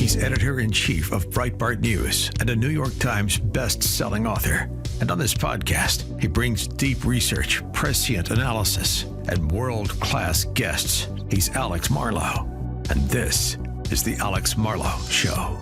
He's editor-in-chief of Breitbart News and a New York Times best-selling author. And on this podcast, he brings deep research, prescient analysis, and world-class guests. He's Alex Marlow, and this is The Alex Marlow Show.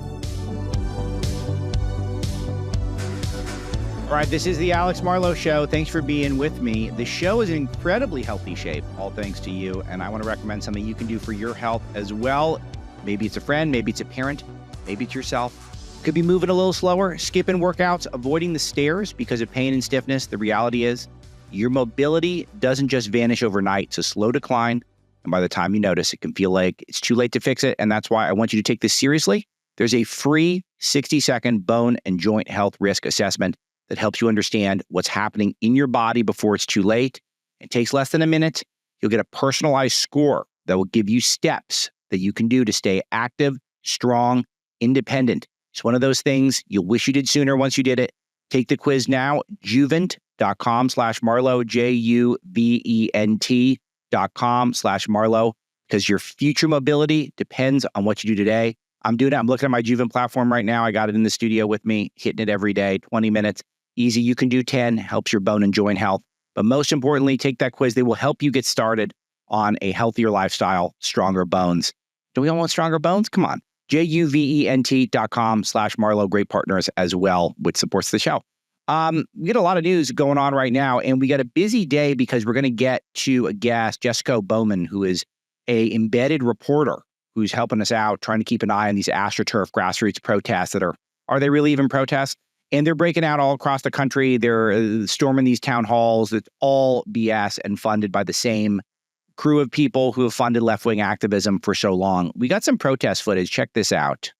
All right, this is The Alex Marlow Show. Thanks for being with me. The show is in incredibly healthy shape, all thanks to you, and I want to recommend something you can do for your health as well. Maybe it's a friend, maybe it's a parent, maybe it's yourself. Could be moving a little slower, skipping workouts, avoiding the stairs because of pain and stiffness. The reality is your mobility doesn't just vanish overnight. It's a slow decline, and by the time you notice, it can feel like it's too late to fix it, and that's why I want you to take this seriously. There's a free 60-second bone and joint health risk assessment that helps you understand what's happening in your body before it's too late. It takes less than a minute. You'll get a personalized score that will give you steps that you can do to stay active, strong, independent. It's one of those things you'll wish you did sooner once you did it. Take the quiz now, juvent.com/Marlow, JUVENT.com/Marlow, because your future mobility depends on what you do today. I'm doing it. I'm looking at my Juvent platform right now. I got it in the studio with me, hitting it every day, 20 minutes. Easy. You can do 10, helps your bone and joint health. But most importantly, take that quiz. They will help you get started on a healthier lifestyle, stronger bones. Do we all want stronger bones? Come on. JUVENT.com/Marlow. Great partners as well, which supports the show. We get a lot of news going on right now, and we got a busy day because we're going to get to a guest, Jessica Bowman, who is a embedded reporter who's helping us out, trying to keep an eye on these Astroturf grassroots protests that are they really even protests? And they're breaking out all across the country. They're storming these town halls. It's all BS and funded by the same crew of people who have funded left-wing activism for so long. We got some protest footage. Check this out.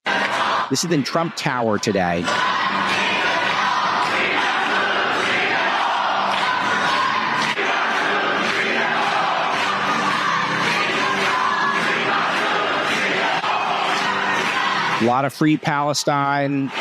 This is in Trump Tower today. A lot of free Palestine.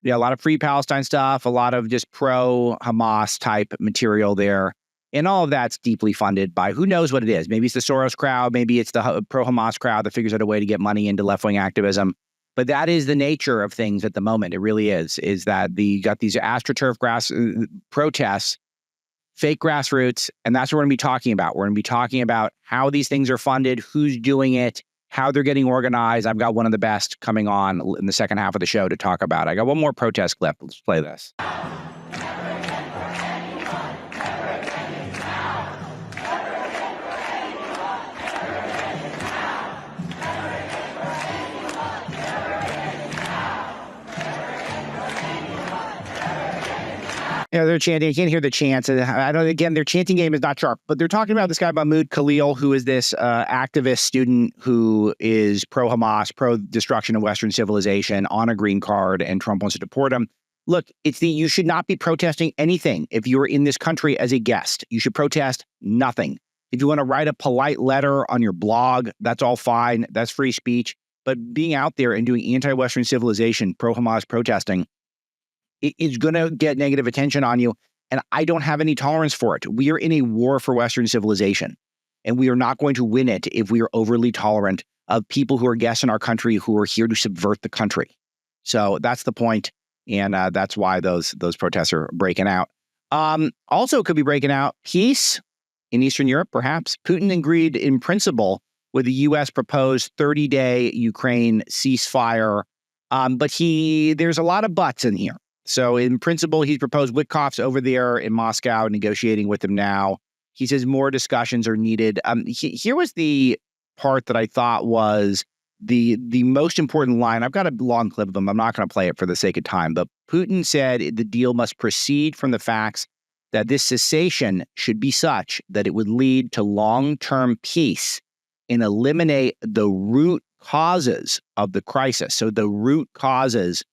Yeah, a lot of free Palestine stuff, a lot of just pro-Hamas type material there. And all of that's deeply funded by who knows what it is. Maybe it's the Soros crowd. Maybe it's the pro-Hamas crowd that figures out a way to get money into left-wing activism. But that is the nature of things at the moment. It really is that you got these Astroturf protests, fake grassroots, and that's what we're going to be talking about. We're going to be talking about how these things are funded, who's doing it, how they're getting organized. I've got one of the best coming on in the second half of the show to talk about. I got one more protest clip. Let's play this. Yeah, they're chanting. I can't hear the chants. Again, their chanting game is not sharp, but they're talking about this guy, Mahmoud Khalil, who is this activist student who is pro-Hamas, pro-destruction of Western civilization, on a green card, and Trump wants to deport him. Look, you should not be protesting anything if you're in this country as a guest. You should protest nothing. If you want to write a polite letter on your blog, that's all fine. That's free speech. But being out there and doing anti-Western civilization, pro-Hamas protesting, it's going to get negative attention on you, and I don't have any tolerance for it. We are in a war for Western civilization, and we are not going to win it if we are overly tolerant of people who are guests in our country who are here to subvert the country. So that's the point, and that's why those protests are breaking out. Also could be breaking out peace in Eastern Europe, perhaps. Putin agreed in principle with the U.S. proposed 30-day Ukraine ceasefire, but there's a lot of buts in here. So in principle, he's proposed Witkoff's over there in Moscow negotiating with him now. He says more discussions are needed. Here was the part that I thought was the most important line. I've got a long clip of him. I'm not going to play it for the sake of time. But Putin said the deal must proceed from the facts that this cessation should be such that it would lead to long-term peace and eliminate the root causes of the crisis. So the root causes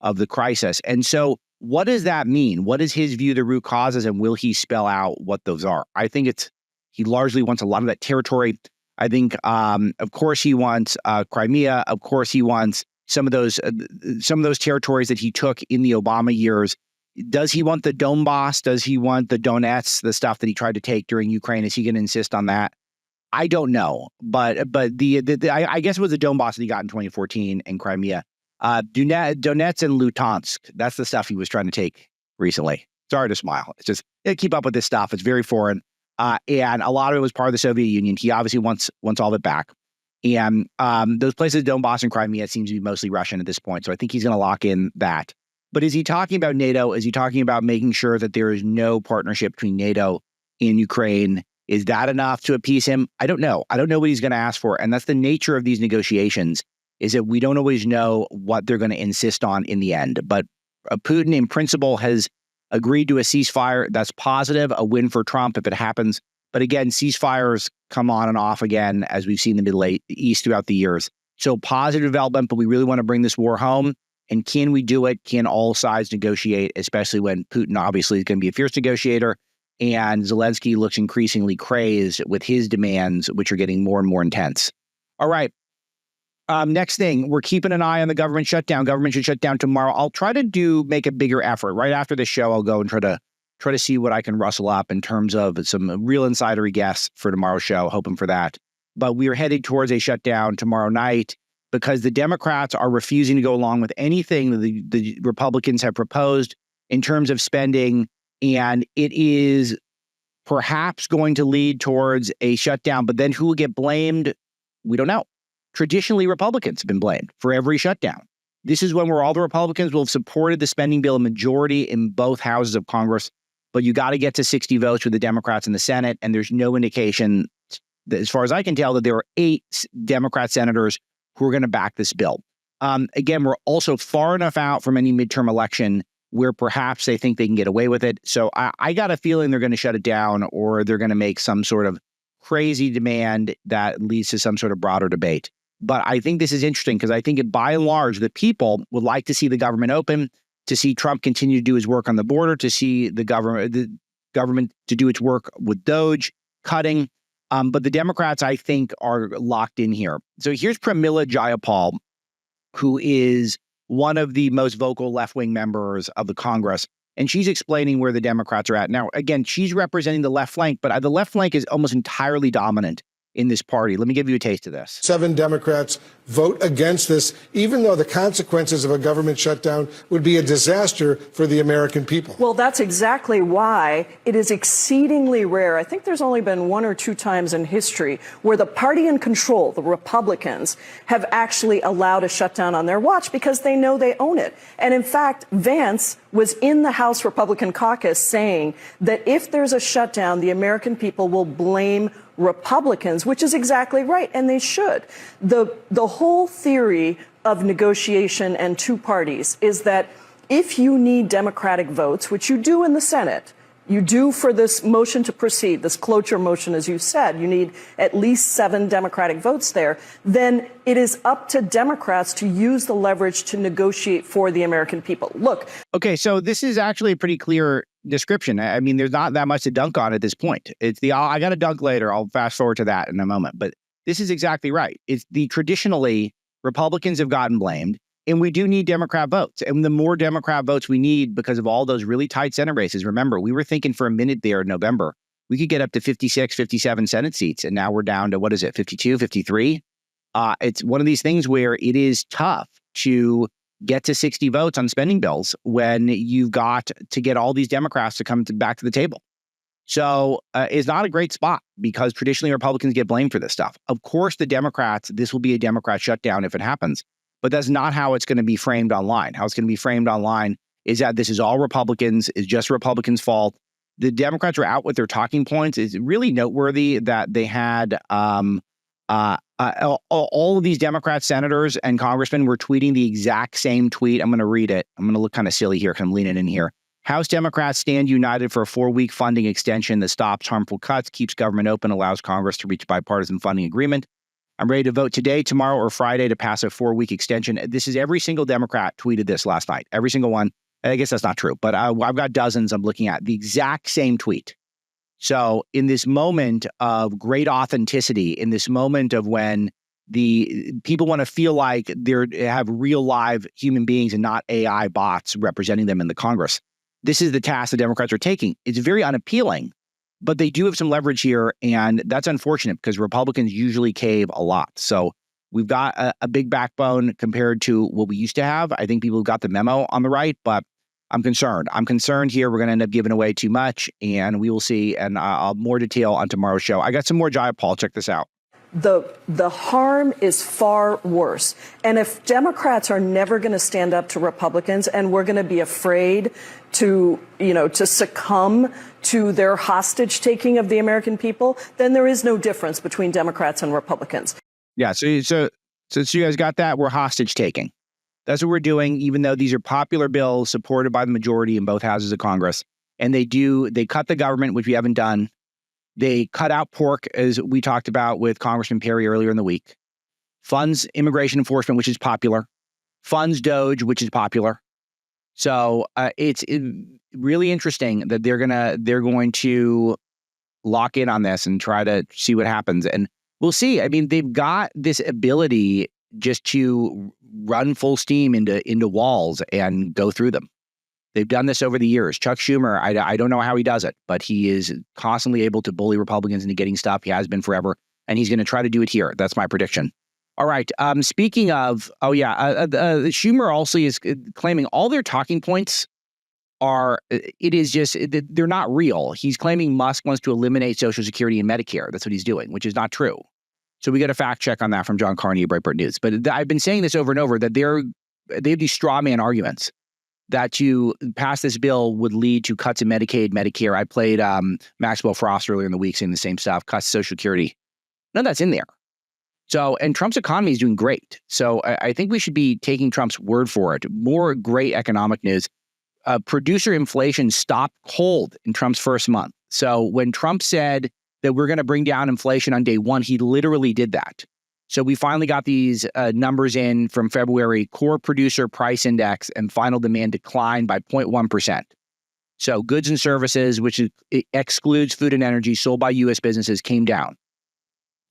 of the crisis. And so what does that mean? What is his view of the root causes, and will he spell out what those are? I think he largely wants a lot of that territory. I think, of course, he wants Crimea. Of course, he wants some of those territories that he took in the Obama years. Does he want the Donbass? Does he want the Donetsk, the stuff that he tried to take during Ukraine? Is he going to insist on that? I don't know, but I guess it was the Donbass that he got in 2014 in Crimea. Donetsk and Luhansk, that's the stuff he was trying to take recently. Sorry to smile. It's just keep up with this stuff. It's very foreign. And a lot of it was part of the Soviet Union. He obviously wants all of it back. And those places, Donbass and Crimea, seems to be mostly Russian at this point. So I think he's going to lock in that. But is he talking about NATO? Is he talking about making sure that there is no partnership between NATO and Ukraine? Is that enough to appease him? I don't know. I don't know what he's going to ask for. And that's the nature of these negotiations, is that we don't always know what they're going to insist on in the end. But Putin, in principle, has agreed to a ceasefire. That's positive, a win for Trump if it happens. But again, ceasefires come on and off again, as we've seen in the Middle East throughout the years. So positive development, but we really want to bring this war home. And can we do it? Can all sides negotiate, especially when Putin obviously is going to be a fierce negotiator and Zelensky looks increasingly crazed with his demands, which are getting more and more intense. All right. Next thing, we're keeping an eye on the government shutdown. Government should shut down tomorrow. I'll try to make a bigger effort. Right after the show, I'll go and try to see what I can rustle up in terms of some real insidery guests for tomorrow's show, hoping for that. But we are headed towards a shutdown tomorrow night because the Democrats are refusing to go along with anything that the Republicans have proposed in terms of spending. And it is perhaps going to lead towards a shutdown. But then who will get blamed? We don't know. Traditionally, Republicans have been blamed for every shutdown. This is one where all the Republicans will have supported the spending bill, a majority in both houses of Congress. But you got to get to 60 votes with the Democrats in the Senate. And there's no indication, that, as far as I can tell, that there are 8 Democrat senators who are going to back this bill. Again, we're also far enough out from any midterm election where perhaps they think they can get away with it. So I got a feeling they're going to shut it down, or they're going to make some sort of crazy demand that leads to some sort of broader debate. But I think this is interesting because I think by and large, the people would like to see the government open, to see Trump continue to do his work on the border, to see the government to do its work with DOGE cutting. But the Democrats, I think, are locked in here. So here's Pramila Jayapal, who is one of the most vocal left-wing members of the Congress. And she's explaining where the Democrats are at. Now, again, she's representing the left flank, but the left flank is almost entirely dominant in this party. Let me give you a taste of this. 7 Democrats vote against this, even though the consequences of a government shutdown would be a disaster for the American people. Well, that's exactly why it is exceedingly rare. I think there's only been 1 or 2 times in history where the party in control, the Republicans, have actually allowed a shutdown on their watch because they know they own it. And in fact, Vance was in the House Republican Caucus saying that if there's a shutdown, the American people will blame Republicans, which is exactly right, and they should. The whole theory of negotiation and 2 parties is that if you need Democratic votes, which you do in the Senate, you do for this motion to proceed, this cloture motion, as you said, you need at least 7 Democratic votes there, then it is up to Democrats to use the leverage to negotiate for the American people. Look. Okay, so this is actually a pretty clear description. I mean, there's not that much to dunk on at this point. It's I got to dunk later. I'll fast forward to that in a moment. But this is exactly right. It's traditionally Republicans have gotten blamed. And we do need Democrat votes. And the more Democrat votes we need because of all those really tight Senate races. Remember, we were thinking for a minute there in November, we could get up to 56, 57 Senate seats. And now we're down to, 52, 53? It's one of these things where it is tough to get to 60 votes on spending bills when you've got to get all these Democrats to come back to the table. So it's not a great spot because traditionally Republicans get blamed for this stuff. Of course, the Democrats, this will be a Democrat shutdown if it happens. But that's not how it's going to be framed online. How it's going to be framed online is that this is all Republicans, is just Republicans' fault. The Democrats are out with their talking points. It's really noteworthy that they had all of these Democrat senators and congressmen were tweeting the exact same tweet. I'm going to read it. I'm going to look kind of silly here because I'm leaning in here. House Democrats stand united for a 4-week funding extension that stops harmful cuts, keeps government open, allows Congress to reach bipartisan funding agreement. I'm ready to vote today, tomorrow, or Friday to pass a 4-week extension. This is every single Democrat tweeted this last night. Every single one. I guess that's not true, but I've got dozens I'm looking at. The exact same tweet. So in this moment of great authenticity, in this moment of when the people want to feel like they have real live human beings and not AI bots representing them in the Congress, this is the task the Democrats are taking. It's very unappealing, But they do have some leverage here, and that's unfortunate because Republicans usually cave a lot. So we've got a big backbone compared to what we used to have. I think people have got the memo on the right, but I'm concerned. I'm concerned here we're going to end up giving away too much, and we will see. And more detail on tomorrow's show. I got some more Jaya Paul. Check this out. The harm is far worse. And if Democrats are never going to stand up to Republicans and we're going to be afraid to succumb to their hostage taking of the American people, then there is no difference between Democrats and Republicans. Yeah. So you guys got that? We're hostage taking. That's what we're doing, even though these are popular bills supported by the majority in both houses of Congress. And they cut the government, which we haven't done. They cut out pork, as we talked about with Congressman Perry earlier in the week. Funds immigration enforcement, which is popular. Funds DOGE, which is popular. So it's really interesting that they're going to lock in on this and try to see what happens. And we'll see. I mean, they've got this ability just to run full steam into walls and go through them. They've done this over the years. Chuck Schumer, I don't know how he does it, but he is constantly able to bully Republicans into getting stuff. He has been forever, and he's going to try to do it here. That's my prediction. All right. Speaking of, Schumer also is claiming all their talking points they're not real. He's claiming Musk wants to eliminate Social Security and Medicare. That's what he's doing, which is not true. So we got a fact check on that from John Carney of Breitbart News. But I've been saying this over and over that they have these straw man arguments that to pass this bill would lead to cuts in Medicaid, Medicare. I played Maxwell Frost earlier in the week saying the same stuff, cuts to Social Security. None of that's in there. So, and Trump's economy is doing great. So I think we should be taking Trump's word for it. More great economic news. Producer inflation stopped cold in Trump's first month. So when Trump said that we're going to bring down inflation on day one, he literally did that. So we finally got these numbers in from February. Core producer price index and final demand declined by 0.1%. So goods and services, which excludes food and energy sold by U.S. businesses, came down.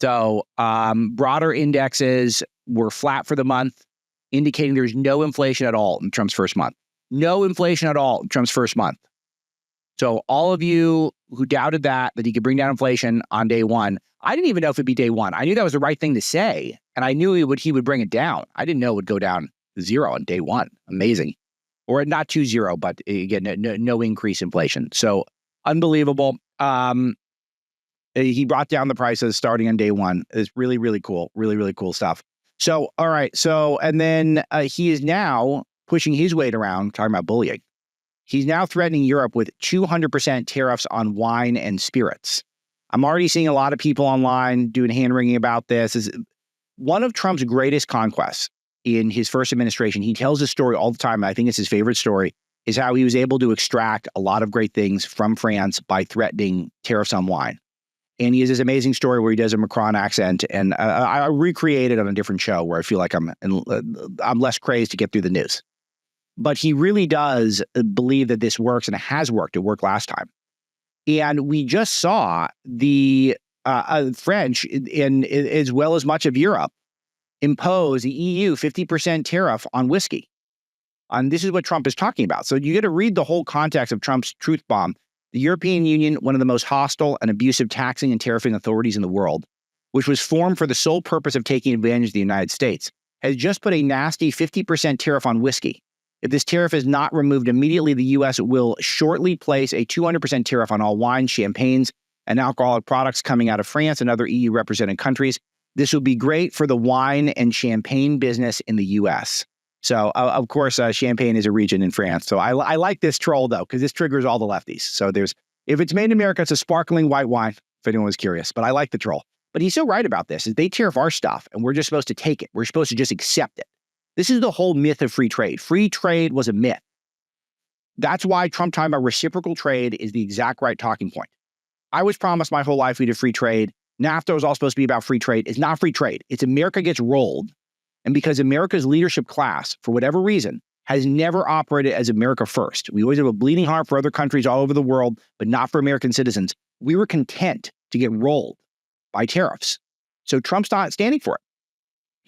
So broader indexes were flat for the month, indicating there's no inflation at all in Trump's first month. No inflation at all in Trump's first month. So all of you who doubted that he could bring down inflation on day one, I didn't even know if it'd be day one. I knew that was the right thing to say, and I knew he would bring it down. I didn't know it would go down to zero on day one. Amazing. Or not to zero, but again, no increase in inflation. So unbelievable. He brought down the prices starting on day one. It's really, really cool. Really, really cool stuff. So, all right. So, and then he is now pushing his weight around, talking about bullying. He's now threatening Europe with 200% tariffs on wine and spirits. I'm already seeing a lot of people online doing hand-wringing about this. Is one of Trump's greatest conquests in his first administration. He tells this story all the time, and I think it's his favorite story, is how he was able to extract a lot of great things from France by threatening tariffs on wine. And he has this amazing story where he does a Macron accent, and I recreated it on a different show where I feel like I'm less crazed to get through the news. But he really does believe that this works, and it has worked. It worked last time. And we just saw the French, as well as much of Europe, impose the EU 50% tariff on whiskey. And this is what Trump is talking about. So you got to read the whole context of Trump's truth bomb. The European Union, one of the most hostile and abusive taxing and tariffing authorities in the world, which was formed for the sole purpose of taking advantage of the United States, has just put a nasty 50% tariff on whiskey. If this tariff is not removed immediately, the U.S. will shortly place a 200% tariff on all wines, champagnes, and alcoholic products coming out of France and other EU-represented countries. This will be great for the wine and champagne business in the U.S. So, of course, Champagne is a region in France. So I like this troll, though, because this triggers all the lefties. So if it's made in America, it's a sparkling white wine, if anyone was curious. But I like the troll. But he's so right about this, is they tariff our stuff, and we're just supposed to take it. We're supposed to just accept it. This is the whole myth of free trade. Free trade was a myth. That's why Trump talking about reciprocal trade is the exact right talking point. I was promised my whole life we did free trade. NAFTA was all supposed to be about free trade. It's not free trade. It's America gets rolled. And because America's leadership class, for whatever reason, has never operated as America first. We always have a bleeding heart for other countries all over the world, but not for American citizens. We were content to get rolled by tariffs. So Trump's not standing for it.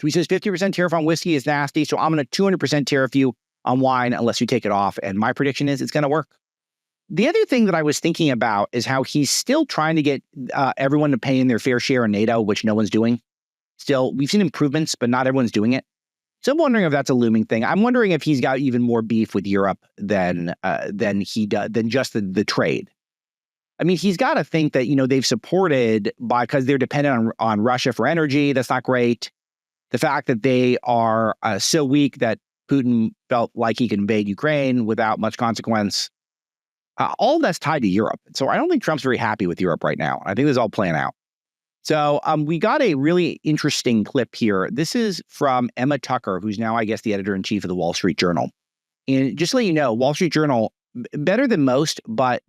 So he says 50% tariff on whiskey is nasty, so I'm going to 200% tariff you on wine unless you take it off. And my prediction is it's going to work. The other thing that I was thinking about is how he's still trying to get everyone to pay in their fair share in NATO, which no one's doing. Still, we've seen improvements, but not everyone's doing it. So I'm wondering if that's a looming thing. I'm wondering if he's got even more beef with Europe than just the trade. I mean, he's got to think that, they've supported because they're dependent on Russia for energy. That's not great. The fact that they are so weak that Putin felt like he could invade Ukraine without much consequence. All that's tied to Europe. So I don't think Trump's very happy with Europe right now. I think this is all playing out. So we got a really interesting clip here. This is from Emma Tucker, who's now, I guess, the editor-in-chief of the Wall Street Journal. And just to let you know, Wall Street Journal, better than most, but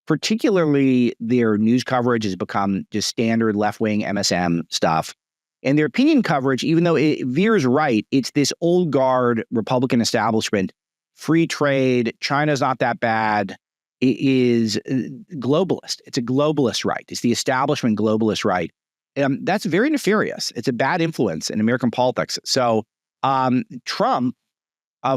particularly their news coverage has become just standard left-wing MSM stuff. And their opinion coverage, even though it veers right, it's this old guard Republican establishment, free trade, China's not that bad. It is globalist. It's a globalist right. It's the establishment globalist right. That's very nefarious. It's a bad influence in American politics. So Trump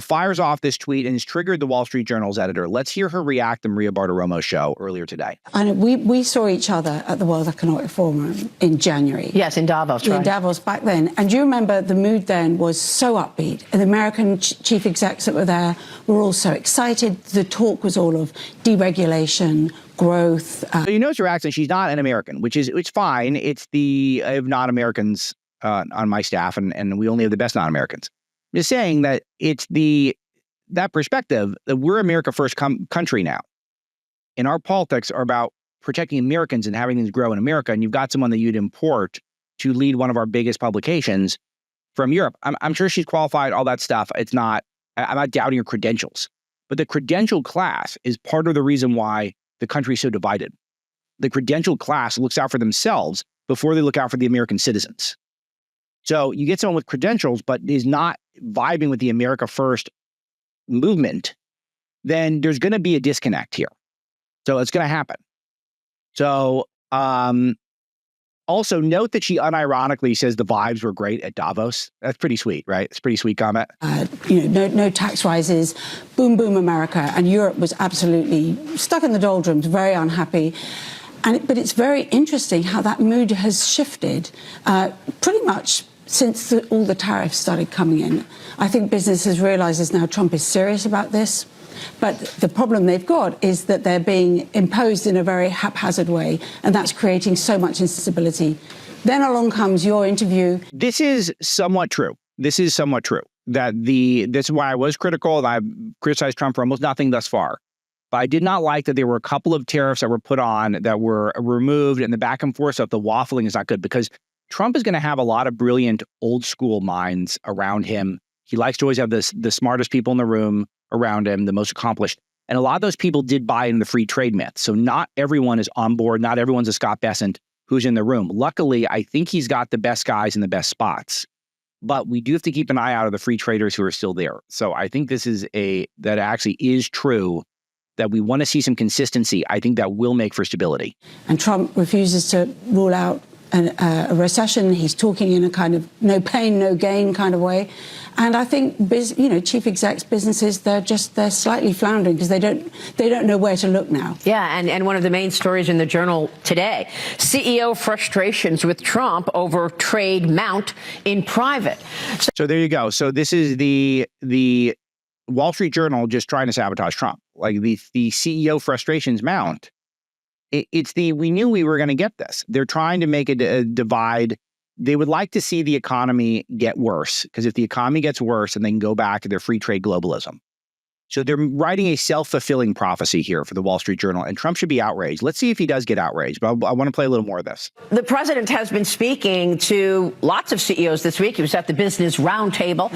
fires off this tweet and has triggered the Wall Street Journal's editor. Let's hear her react to Maria Bartiromo's show earlier today. And we saw each other at the World Economic Forum in January. Yes, in Davos, right? In Davos back then. And do you remember the mood then was so upbeat? And the American chief execs that were there were all so excited. The talk was all of deregulation, growth. So you notice her accent. She's not an American, it's fine. It's I have non-Americans on my staff, and we only have the best non-Americans. I'm just saying that it's that perspective that we're America first country now. And our politics are about protecting Americans and having things grow in America. And you've got someone that you'd import to lead one of our biggest publications from Europe. I'm sure she's qualified, all that stuff. I'm not doubting her credentials. But the credential class is part of the reason why the country is so divided. The credential class looks out for themselves before they look out for the American citizens. So you get someone with credentials, but is not vibing with the America First movement, then there's going to be a disconnect here. So it's going to happen. So also note that she unironically says the vibes were great at Davos. That's pretty sweet, right? It's a pretty sweet comment. No tax rises, boom, boom, America. And Europe was absolutely stuck in the doldrums, very unhappy. But it's very interesting how that mood has shifted pretty much since all the tariffs started coming in. I think businesses realizes now Trump is serious about this. But the problem they've got is that they're being imposed in a very haphazard way, and that's creating so much instability. Then along comes your interview. This is somewhat true. This is why I was critical, and I've criticized Trump for almost nothing thus far. But I did not like that there were a couple of tariffs that were put on that were removed, and the back and forth of the waffling is not good because Trump is going to have a lot of brilliant old school minds around him. He likes to always have the smartest people in the room around him, the most accomplished. And a lot of those people did buy in the free trade myth. So not everyone is on board. Not everyone's a Scott Bessent who's in the room. Luckily, I think he's got the best guys in the best spots. But we do have to keep an eye out of the free traders who are still there. So I think that actually is true, that we want to see some consistency. I think that will make for stability. And Trump refuses to rule out a recession. He's talking in a kind of no pain, no gain kind of way. And I think, chief execs, businesses, they're slightly floundering because they don't know where to look now. Yeah, and one of the main stories in the Journal today, CEO frustrations with Trump over trade mount in private. So there you go. So this is the Wall Street Journal just trying to sabotage Trump. Like the CEO frustrations mount. We knew we were going to get this. They're trying to make a divide. They would like to see the economy get worse, because if the economy gets worse, then they can go back to their free trade globalism. So they're writing a self-fulfilling prophecy here for the Wall Street Journal, and Trump should be outraged. Let's see if he does get outraged, but I want to play a little more of this. The president has been speaking to lots of CEOs this week. He was at the Business Roundtable,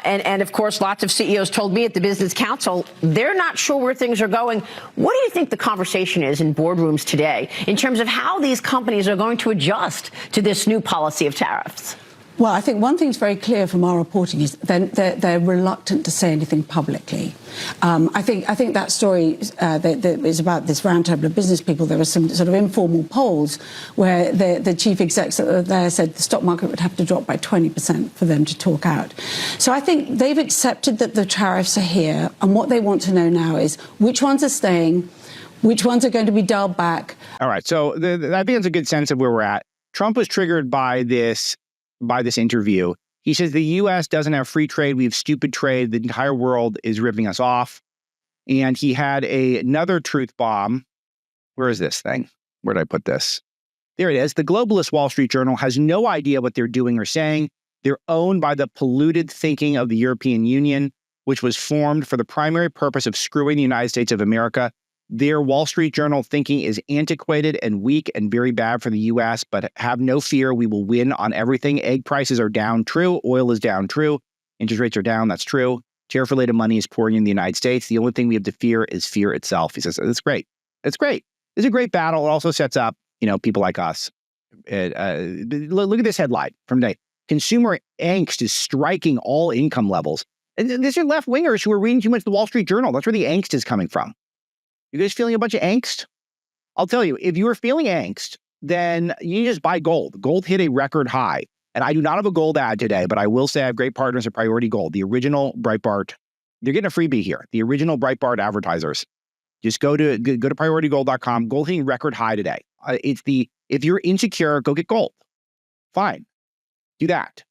and of course, lots of CEOs told me at the Business Council they're not sure where things are going. What do you think the conversation is in boardrooms today in terms of how these companies are going to adjust to this new policy of tariffs? Well, I think one thing's very clear from our reporting is they're reluctant to say anything publicly. I think that story that is about this roundtable of business people. There were some sort of informal polls where the chief execs there said the stock market would have to drop by 20% for them to talk out. So I think they've accepted that the tariffs are here, and what they want to know now is which ones are staying, which ones are going to be dialed back. All right, so I think it's a good sense of where we're at. Trump was triggered by this interview. He says the U.S. doesn't have free trade. We have stupid trade. The entire world is ripping us off. And he had another truth bomb. Where is this thing? Where did I put this? There it is. The globalist Wall Street Journal has no idea what they're doing or saying. They're owned by the polluted thinking of the European Union, which was formed for the primary purpose of screwing the United States of America. Their Wall Street Journal thinking is antiquated and weak and very bad for the U.S., but have no fear, we will win on everything. Egg prices are down, true. Oil is down, true. Interest rates are down, that's true. Tariff-related money is pouring in the United States. The only thing we have to fear is fear itself. He says, it's great. It's great. It's a great battle. It also sets up, people like us. Look at this headline from today. Consumer angst is striking all income levels. And these are left-wingers who are reading too much the Wall Street Journal. That's where the angst is coming from. You guys feeling a bunch of angst? I'll tell you, if you are feeling angst, then you just buy gold. Gold hit a record high. And I do not have a gold ad today, but I will say I have great partners at Priority Gold. The original Breitbart, they're getting a freebie here. The original Breitbart advertisers. Just go to prioritygold.com. Gold hitting record high today. If you're insecure, go get gold. Fine. Do that.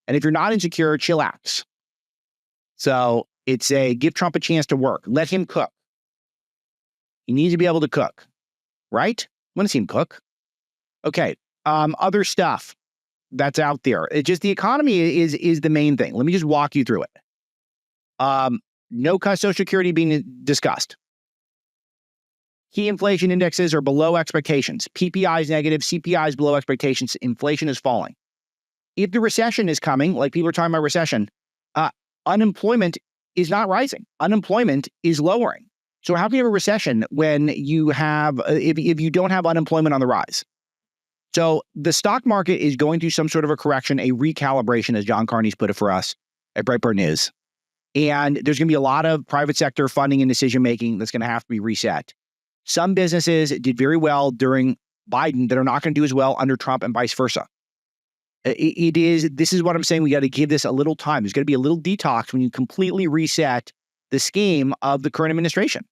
And if you're not insecure, chillax. So it's give Trump a chance to work. Let him cook. He needs to be able to cook, right? I want to see him cook. Okay. Other stuff that's out there. It's just the economy is the main thing. Let me just walk you through it. No Social Security being discussed. Key inflation indexes are below expectations. PPI is negative. CPI is below expectations. Inflation is falling. If the recession is coming, like people are talking about recession, unemployment is not rising. Unemployment is lowering. So how can you have a recession when you have, if you don't have unemployment on the rise? So the stock market is going through some sort of a correction, a recalibration, as John Carney's put it for us at Breitbart News. And there's going to be a lot of private sector funding and decision-making that's going to have to be reset. Some businesses did very well during Biden that are not going to do as well under Trump and vice versa. This is what I'm saying. We got to give this a little time. There's going to be a little detox when you completely reset the scheme of the current administration.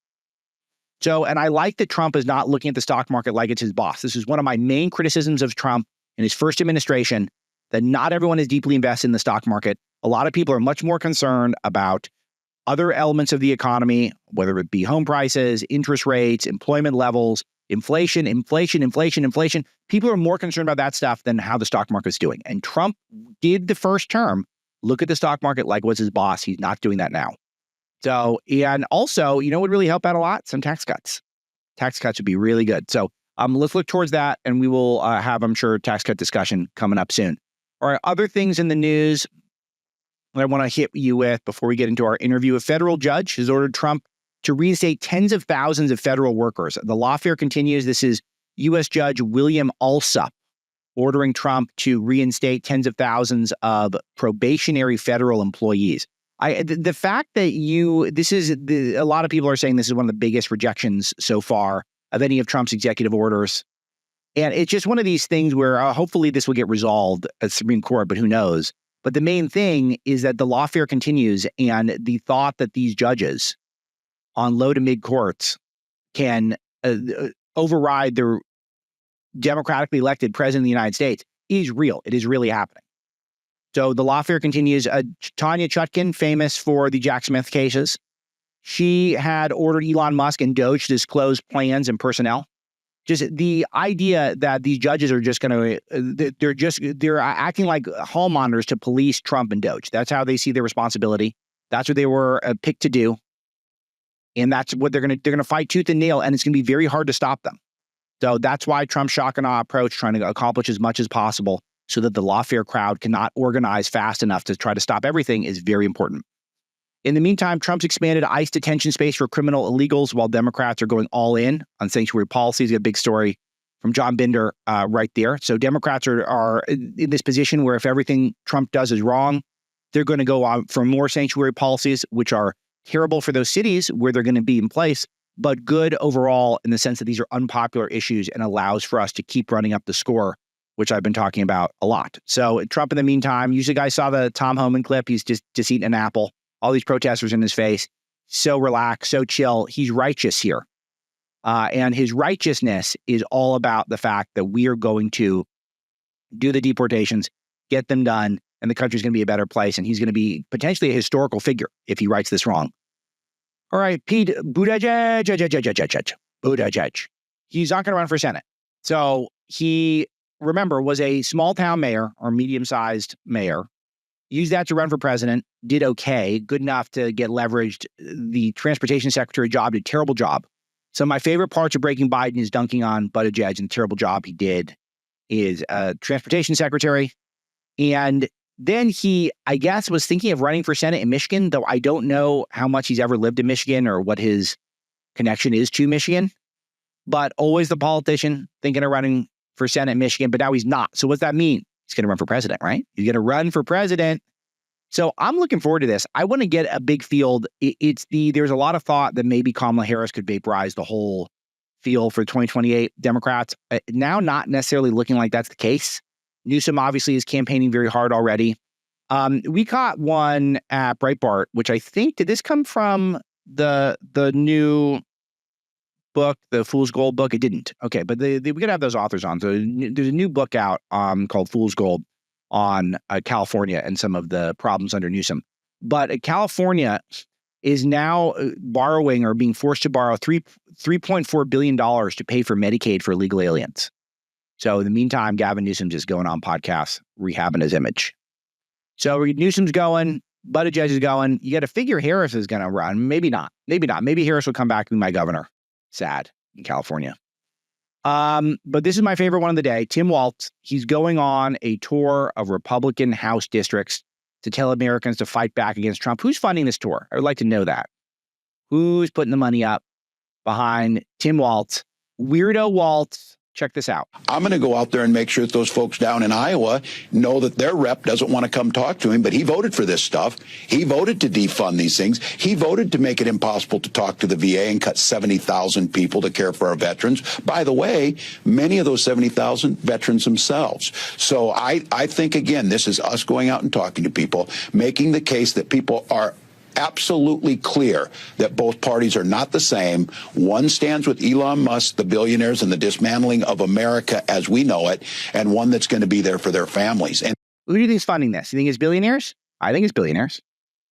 So, and I like that Trump is not looking at the stock market like it's his boss. This is one of my main criticisms of Trump in his first administration, that not everyone is deeply invested in the stock market. A lot of people are much more concerned about other elements of the economy, whether it be home prices, interest rates, employment levels, inflation. People are more concerned about that stuff than how the stock market's doing. And Trump did the first term look at the stock market like it was his boss. He's not doing that now. So, and also, what would really help out a lot? Some tax cuts. Tax cuts would be really good. So let's look towards that, and we will have, I'm sure, tax cut discussion coming up soon. All right, other things in the news that I want to hit you with before we get into our interview. A federal judge has ordered Trump to reinstate tens of thousands of federal workers. The lawfare continues. This is U.S. Judge William Alsup ordering Trump to reinstate tens of thousands of probationary federal employees. The fact that a lot of people are saying this is one of the biggest rejections so far of any of Trump's executive orders. And it's just one of these things where hopefully this will get resolved at the Supreme Court, but who knows? But the main thing is that the lawfare continues, and the thought that these judges on low to mid courts can override the democratically elected president of the United States is real. It is really happening. So the lawfare continues. Tanya Chutkan, famous for the Jack Smith cases, she had ordered Elon Musk and Doge to disclose plans and personnel. Just the idea that these judges are just going to, they're acting like hall monitors to police Trump and Doge. That's how they see their responsibility. That's what they were picked to do. And that's what they're going to fight tooth and nail. And it's going to be very hard to stop them. So that's why Trump's shock and awe approach, trying to accomplish as much as possible so that the lawfare crowd cannot organize fast enough to try to stop everything, is very important. In the meantime, Trump's expanded ICE detention space for criminal illegals while Democrats are going all in on sanctuary policies. A big story from John Binder right there. So Democrats are in this position where if everything Trump does is wrong, they're going to go on for more sanctuary policies, which are terrible for those cities where they're going to be in place, but good overall in the sense that these are unpopular issues and allows for us to keep running up the score, which I've been talking about a lot. So Trump, in the meantime, usually guys saw the Tom Homan clip. He's just eating an apple. All these protesters in his face. So relaxed, so chill. He's righteous here. And his righteousness is all about the fact that we are going to do the deportations, get them done, and the country's going to be a better place. And he's going to be potentially a historical figure if he writes this wrong. All right, Pete Buttigieg. He's not going to run for Senate. So he, remember, was a small town mayor or medium-sized mayor, used that to run for president, did okay, good enough to get leveraged. The transportation secretary job, did a terrible job. So my favorite parts of Breaking Biden is dunking on Buttigieg and the terrible job he did is transportation secretary. And then he, I guess, was thinking of running for Senate in Michigan, though I don't know how much he's ever lived in Michigan or what his connection is to Michigan. But always the politician thinking of running for Senate in Michigan, but now he's not. So what's that mean? He's going to run for president, right? He's going to run for president. So I'm looking forward to this. I want to get a big field. There's a lot of thought that maybe Kamala Harris could vaporize the whole field for 2028 Democrats. Now not necessarily looking like that's the case. Newsom obviously is campaigning very hard already. We caught one at Breitbart, which I think, did this come from the new book, the Fool's Gold book? It didn't. Okay, but we could have those authors on. So there's a new book out called Fool's Gold on California and some of the problems under Newsom. But California is now borrowing or being forced to borrow $3.4 billion to pay for Medicaid for illegal aliens. So in the meantime, Gavin Newsom's just going on podcasts, rehabbing his image. So Newsom's going, Buttigieg is going. You got to figure Harris is going to run. Maybe not. Maybe not. Maybe Harris will come back and be my governor. Sad in California. But this is my favorite one of the day. Tim Walz. He's going on a tour of Republican House districts to tell Americans to fight back against Trump. Who's funding this tour? I would like to know that. Who's putting the money up behind Tim Walz? Weirdo Walz. Check this out. I'm going to go out there and make sure that those folks down in Iowa know that their rep doesn't want to come talk to him, but he voted for this stuff. He voted to defund these things. He voted to make it impossible to talk to the VA and cut 70,000 people to care for our veterans. By the way, many of those 70,000 veterans themselves. So I think, again, this is us going out and talking to people, making the case that people are absolutely clear that both parties are not the same. One stands with Elon Musk, the billionaires, and the dismantling of America as we know it, and one that's going to be there for their families. And who do you think is funding this? You think it's billionaires? I think it's billionaires.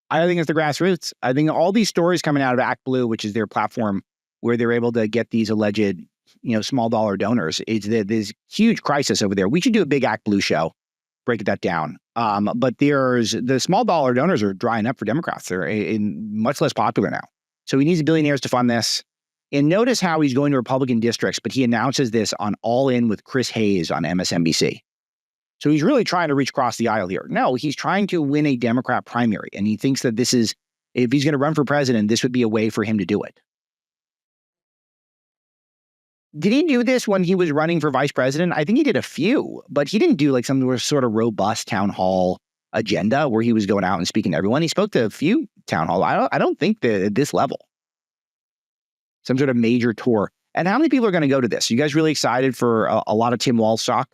I think it's the grassroots. I think all these stories coming out of ActBlue, which is their platform where they're able to get these alleged, small dollar donors, is that there's huge crisis over there. We should do a big ActBlue show, break that down. But there's the small dollar donors are drying up for Democrats. They're much less popular now. So he needs the billionaires to fund this. And notice how he's going to Republican districts, but he announces this on All In with Chris Hayes on MSNBC. So he's really trying to reach across the aisle here. No, he's trying to win a Democrat primary. And he thinks that this is, if he's going to run for president, this would be a way for him to do it. Did he do this when he was running for vice president? I think he did a few, but he didn't do like some sort of robust town hall agenda where he was going out and speaking to everyone. He spoke to a few town hall. I don't think that at this level, some sort of major tour. And how many people are going to go to this? You guys really excited for a lot of Tim Walz stock?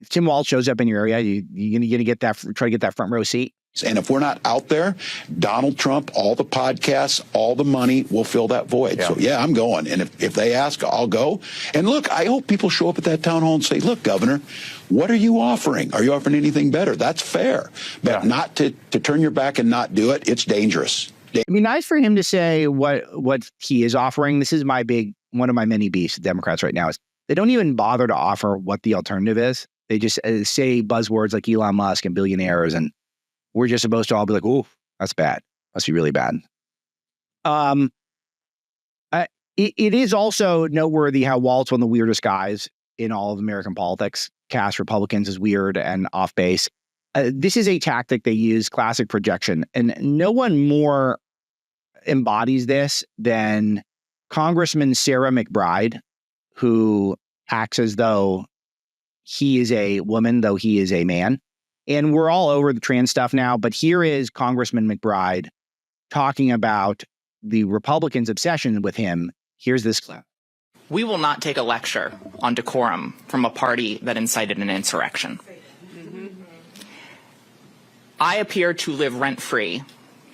If Tim Walz shows up in your area, you're going to get that, try to get that front row seat. And if we're not out there, Donald Trump, all the podcasts, all the money will fill that void. Yeah. So, yeah, I'm going. And if they ask, I'll go. And look, I hope people show up at that town hall and say, look, Governor, what are you offering? Are you offering anything better? That's fair. But not to turn your back and not do it, it's dangerous. It'd be nice for him to say what he is offering. This is one of my many beefs with Democrats right now is they don't even bother to offer what the alternative is. They just say buzzwords like Elon Musk and billionaires, and we're just supposed to all be like, "Oh, that's bad. Must be really bad." It is also noteworthy how Walz, one of the weirdest guys in all of American politics, cast Republicans as weird and off base. This is a tactic they use, classic projection, and no one more embodies this than Congressman Sarah McBride, who acts as though he is a woman, though he is a man. And we're all over the trans stuff now, but here is Congressman McBride talking about the Republicans' obsession with him. Here's this clip. We will not take a lecture on decorum from a party that incited an insurrection. I appear to live rent-free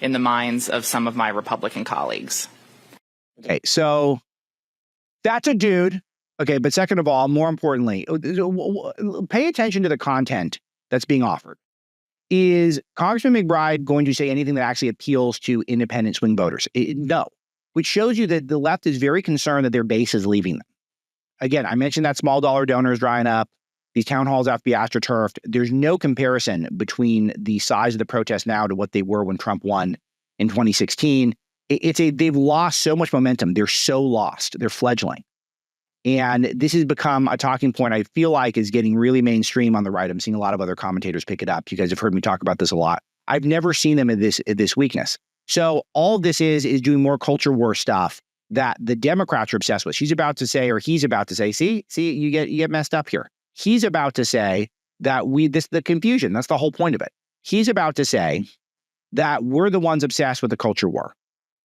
in the minds of some of my Republican colleagues. Okay, so that's a dude. Okay, but second of all, more importantly, pay attention to the content that's being offered. Is Congressman McBride going to say anything that actually appeals to independent swing voters? No, which shows you that the left is very concerned that their base is leaving them. Again, I mentioned that small dollar donors drying up. These town halls have to be astroturfed. There's no comparison between the size of the protest now to what they were when Trump won in 2016. They've lost so much momentum. They're so lost. They're fledgling. And this has become a talking point I feel like is getting really mainstream on the right. I'm seeing a lot of other commentators pick it up. You guys have heard me talk about this a lot. I've never seen them at this weakness. So all of this is doing more culture war stuff that the Democrats are obsessed with. She's about to say, or he's about to say, see, you get messed up here. He's about to say that the confusion, that's the whole point of it. He's about to say that we're the ones obsessed with the culture war.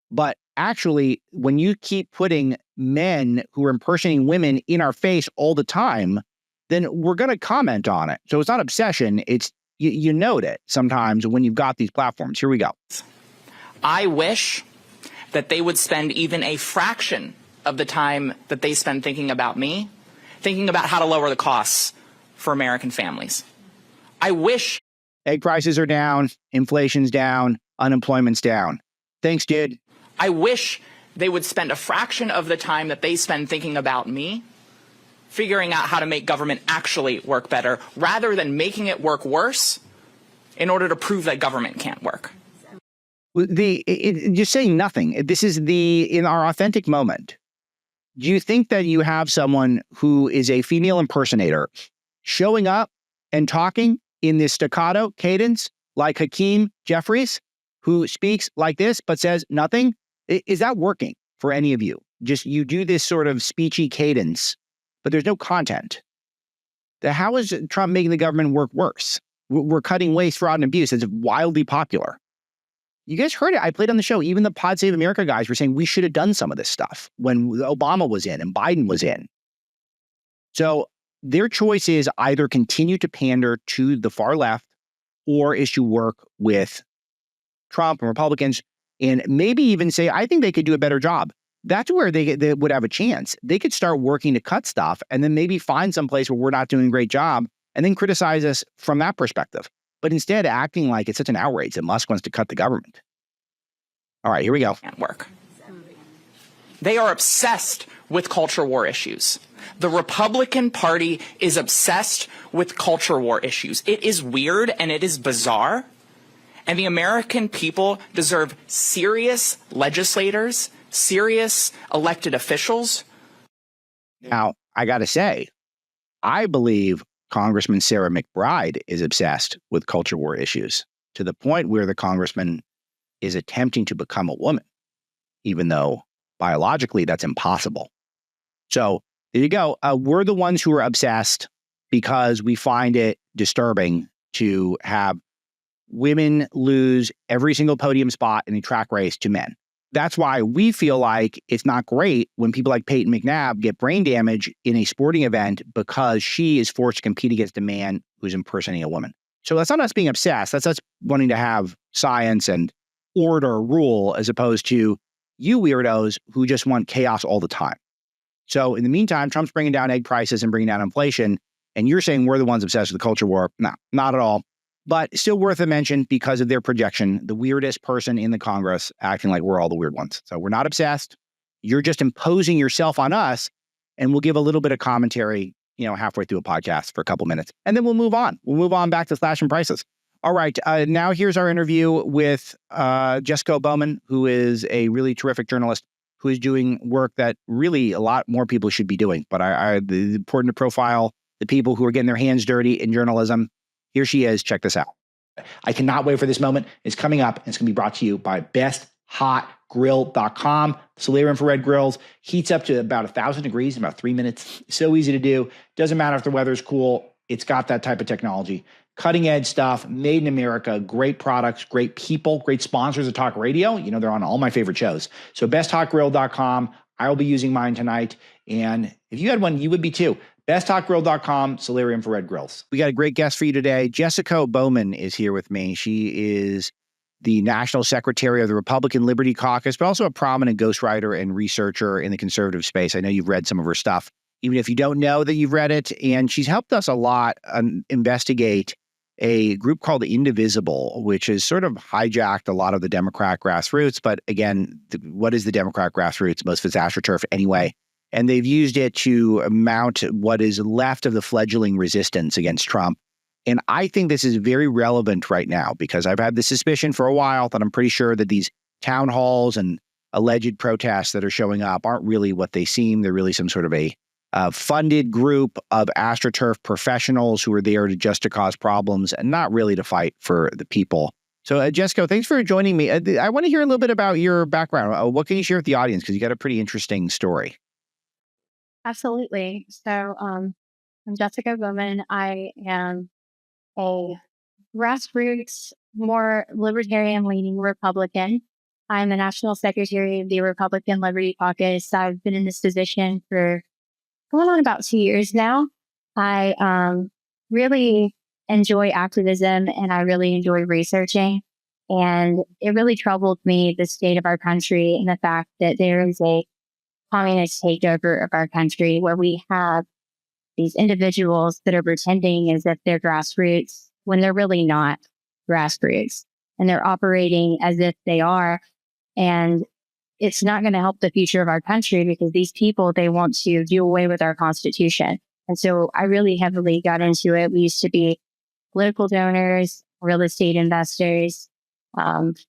But actually, when you keep putting men who are impersonating women in our face all the time, then we're going to comment on it. So it's not obsession. It's you note it sometimes when you've got these platforms. Here we go. I wish that they would spend even a fraction of the time that they spend thinking about me, thinking about how to lower the costs for American families. I wish. Egg prices are down, inflation's down, unemployment's down. Thanks, dude. I wish they would spend a fraction of the time that they spend thinking about me, figuring out how to make government actually work better, rather than making it work worse in order to prove that government can't work. Just saying nothing. This is in our authentic moment. Do you think that you have someone who is a female impersonator showing up and talking in this staccato cadence like Hakeem Jeffries, who speaks like this but says nothing? Is that working for any of you? Just you do this sort of speechy cadence, but there's no content. How is Trump making the government work worse? We're cutting waste, fraud, and abuse. It's wildly popular. You guys heard it. I played on the show. Even the Pod Save America guys were saying we should have done some of this stuff when Obama was in and Biden was in. So their choice is either continue to pander to the far left or is to work with Trump and Republicans and maybe even say, I think they could do a better job. That's where they would have a chance. They could start working to cut stuff and then maybe find some place where we're not doing a great job and then criticize us from that perspective. But instead acting like it's such an outrage that Musk wants to cut the government. All right, here we go. Can't work. They are obsessed with culture war issues. The Republican Party is obsessed with culture war issues. It is weird and it is bizarre. And the American people deserve serious legislators, serious elected officials. Now, I got to say, I believe Congressman Sarah McBride is obsessed with culture war issues to the point where the congressman is attempting to become a woman, even though biologically that's impossible. So there you go. We're the ones who are obsessed because we find it disturbing to have women lose every single podium spot in a track race to men. That's why we feel like it's not great when people like Peyton McNabb get brain damage in a sporting event because she is forced to compete against a man who's impersonating a woman. So that's not us being obsessed. That's us wanting to have science and order, rule, as opposed to you weirdos who just want chaos all the time. So in the meantime, Trump's bringing down egg prices and bringing down inflation. And you're saying we're the ones obsessed with the culture war. No, not at all. But still worth a mention because of their projection, the weirdest person in the Congress acting like we're all the weird ones. So we're not obsessed. You're just imposing yourself on us. And we'll give a little bit of commentary, halfway through a podcast for a couple minutes. And then we'll move on. We'll move on back to slashing prices. All right. Now here's our interview with Jessico Bowman, who is a really terrific journalist who is doing work that really a lot more people should be doing. But it's important to profile the people who are getting their hands dirty in journalism. Here she is. Check this out. I cannot wait for this moment. It's coming up, and it's going to be brought to you by Best besthotgrill.com. Solar infrared grills heats up to about 1,000 degrees in about 3 minutes. So easy to do. Doesn't matter if the weather's cool. It's got that type of technology. Cutting edge stuff, made in America, great products, great people, great sponsors of talk radio. You know, they're on all my favorite shows. So besthotgrill.com. I will be using mine tonight. And if you had one, you would be too. besthotgrill.com, Solar infrared grills. We got a great guest for you today. Jessica Bowman is here with me. She is the National Secretary of the Republican Liberty Caucus, but also a prominent ghostwriter and researcher in the conservative space. I know you've read some of her stuff, even if you don't know that you've read it. And she's helped us a lot investigate a group called Indivisible, which has sort of hijacked a lot of the Democrat grassroots. But again, what is the Democrat grassroots? Most of it's Astroturf anyway. And they've used it to mount what is left of the fledgling resistance against Trump. And I think this is very relevant right now because I've had the suspicion for a while that I'm pretty sure that these town halls and alleged protests that are showing up aren't really what they seem. They're really some sort of a funded group of Astroturf professionals who are there to cause problems and not really to fight for the people. So, Jessica, thanks for joining me. I want to hear a little bit about your background. What can you share with the audience? Because you got a pretty interesting story. Absolutely. So, I'm Jessica Bowman. I am a grassroots, more libertarian-leaning Republican. I'm the National Secretary of the Republican Liberty Caucus. I've been in this position for going on about 2 years now. I really enjoy activism and I really enjoy researching. And it really troubled me, the state of our country and the fact that there is a communist takeover of our country where we have these individuals that are pretending as if they're grassroots when they're really not grassroots. And they're operating as if they are. And it's not going to help the future of our country because these people, they want to do away with our Constitution. And so I really heavily got into it. We used to be political donors, real estate investors.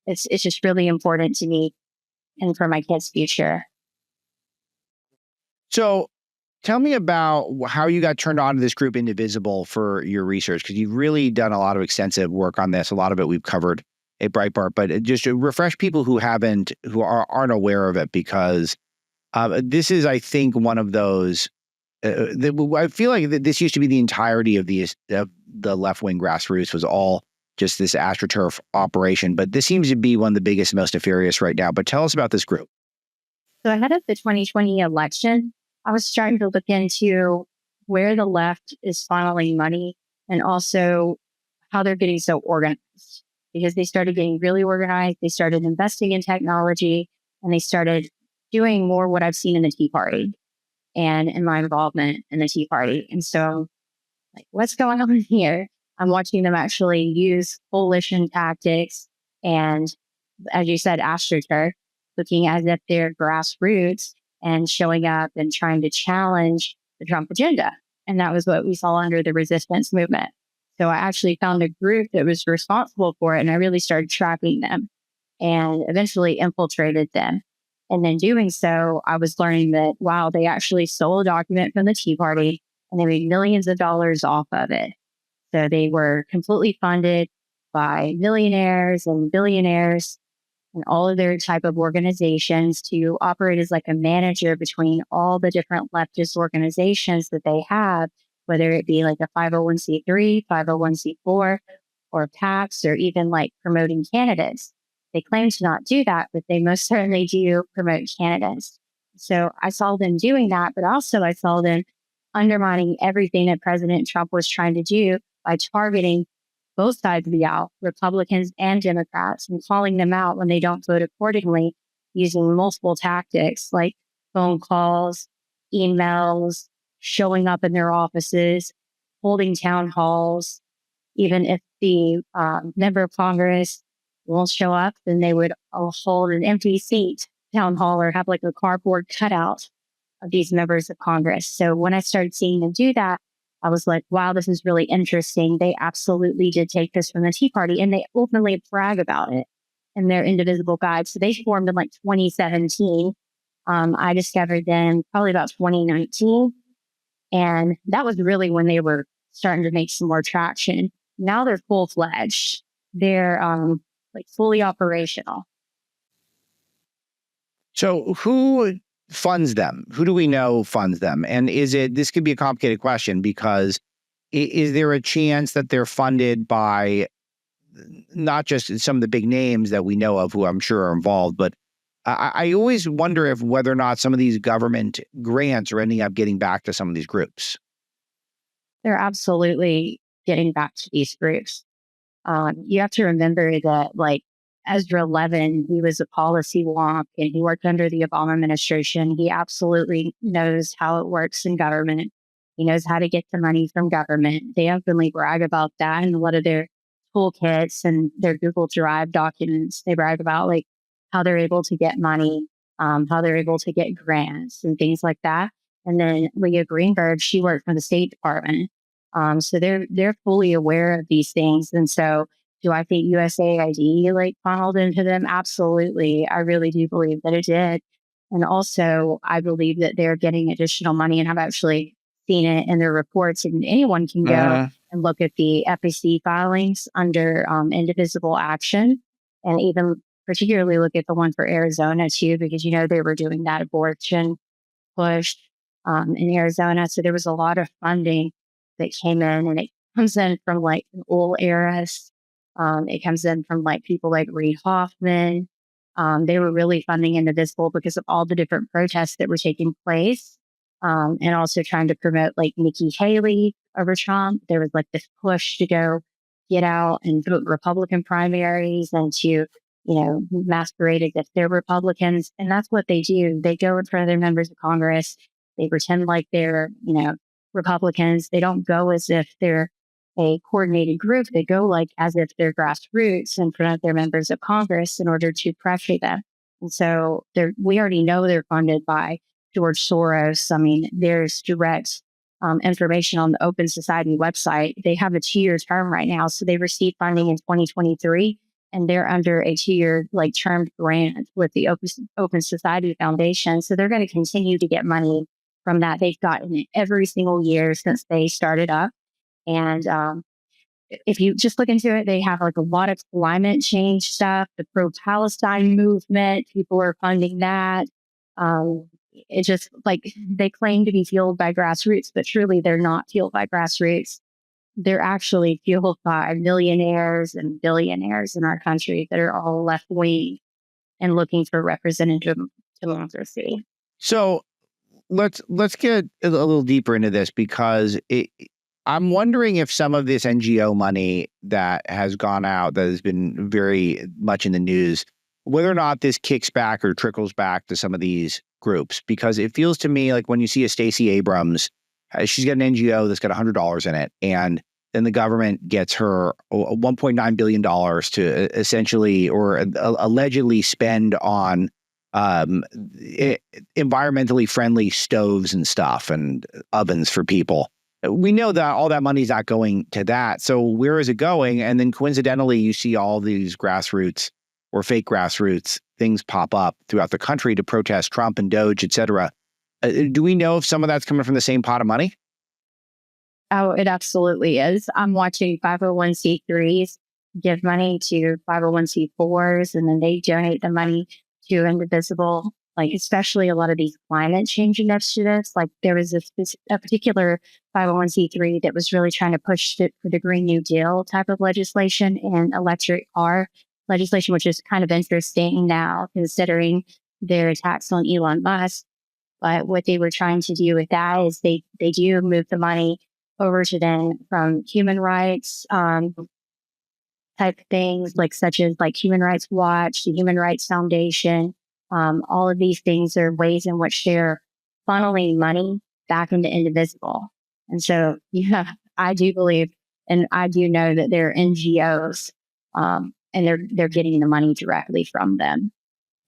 It's just really important to me and for my kids' future. So tell me about how you got turned on to this group Indivisible for your research, because you've really done a lot of extensive work on this. A lot of it we've covered at Breitbart, but just to refresh people who aren't aware of it, because this is, I think, one of those. I feel like this used to be the entirety of the left-wing grassroots was all just this AstroTurf operation, but this seems to be one of the biggest, most nefarious right now. But tell us about this group. So ahead of the 2020 election, I was starting to look into where the left is funneling money and also how they're getting so organized. Because they started getting really organized, they started investing in technology, and they started doing more what I've seen in the Tea Party and in my involvement in the Tea Party. And so, like, what's going on here? I'm watching them actually use coalition tactics and, as you said, AstroTurf, looking as if they're grassroots and showing up and trying to challenge the Trump agenda. And that was what we saw under the resistance movement. So I actually found a group that was responsible for it, and I really started tracking them and eventually infiltrated them. And in doing so, I was learning that, wow, they actually stole a document from the Tea Party and they made millions of dollars off of it. So they were completely funded by millionaires and billionaires and all of their type of organizations to operate as like a manager between all the different leftist organizations that they have, whether it be like a 501c3, 501c4, or PACs, or even like promoting candidates. They claim to not do that, but they most certainly do promote candidates. So I saw them doing that, but also I saw them undermining everything that President Trump was trying to do by targeting both sides of the aisle, Republicans and Democrats, and calling them out when they don't vote accordingly, using multiple tactics like phone calls, emails, showing up in their offices, holding town halls. Even if the member of Congress won't show up, then they would hold an empty seat town hall or have like a cardboard cutout of these members of Congress. So when I started seeing them do that, I was like, wow, this is really interesting. They absolutely did take this from the Tea Party, and they openly brag about it in their Indivisible guide. So they formed in like 2017. I discovered them probably about 2019. And that was really when they were starting to make some more traction. Now they're full-fledged. They're like fully operational. So who funds them? Who do we know funds them? And this could be a complicated question because is there a chance that they're funded by not just some of the big names that we know of who I'm sure are involved, but I always wonder if whether or not some of these government grants are ending up getting back to some of these groups. They're absolutely getting back to these groups. You have to remember that, like, Ezra Levin, he was a policy wonk and he worked under the Obama administration. He absolutely knows how it works in government. He knows how to get the money from government. They openly brag about that in a lot of their toolkits and their Google Drive documents. They brag about like how they're able to get money, how they're able to get grants and things like that. And then Leah Greenberg, she worked for the State Department. So they're fully aware of these things. And so do I think USAID like funneled into them? Absolutely. I really do believe that it did. And also I believe that they're getting additional money, and I've actually seen it in their reports, and anyone can go and look at the FEC filings under Indivisible action, and even particularly look at the one for Arizona too, because, they were doing that abortion push in Arizona. So there was a lot of funding that came in, and it comes in from like old eras. It comes in from like people like Reid Hoffman. They were really funding Indivisible because of all the different protests that were taking place. And also trying to promote like Nikki Haley over Trump. There was like this push to go get out and vote Republican primaries and to, masquerade as if they're Republicans. And that's what they do. They go in front of their members of Congress. They pretend like they're, Republicans. They don't go as if they're a coordinated group. They go like as if they're grassroots in front of their members of Congress in order to pressure them. And so we already know they're funded by George Soros. I mean, there's direct information on the Open Society website. They have a 2-year term right now. So they received funding in 2023, and they're under a 2-year termed grant with the Open Society Foundation. So they're going to continue to get money from that. They've gotten it every single year since they started up. And if you just look into it, they have like a lot of climate change stuff, the pro-Palestine movement. People are funding that. It just like they claim to be fueled by grassroots, but truly they're not fueled by grassroots. They're actually fueled by millionaires and billionaires in our country that are all left wing and looking for representative democracy. So let's get a little deeper into this, because I'm wondering if some of this NGO money that has gone out, that has been very much in the news, whether or not this kicks back or trickles back to some of these groups, because it feels to me like when you see a Stacey Abrams, she's got an NGO that's got $100 in it, and then the government gets her $1.9 billion to essentially or allegedly spend on environmentally friendly stoves and stuff and ovens for people. We know that all that money's not going to that. So where is it going? And then coincidentally, you see all these grassroots or fake grassroots things pop up throughout the country to protest Trump and Doge, et cetera. Do we know if some of that's coming from the same pot of money? Oh, it absolutely is. I'm watching 501c3s give money to 501c4s, and then they donate the money to Indivisible, like especially a lot of these climate change initiatives. Like there was a particular 501c3 that was really trying to push for the Green New Deal type of legislation and electric car legislation, which is kind of interesting now considering their attacks on Elon Musk. But what they were trying to do with that is they do move the money over to them from human rights type things, like such as like Human Rights Watch, the Human Rights Foundation. All of these things are ways in which they're funneling money back into Indivisible. And so, yeah, I do believe, and I do know that they're NGOs, and they're getting the money directly from them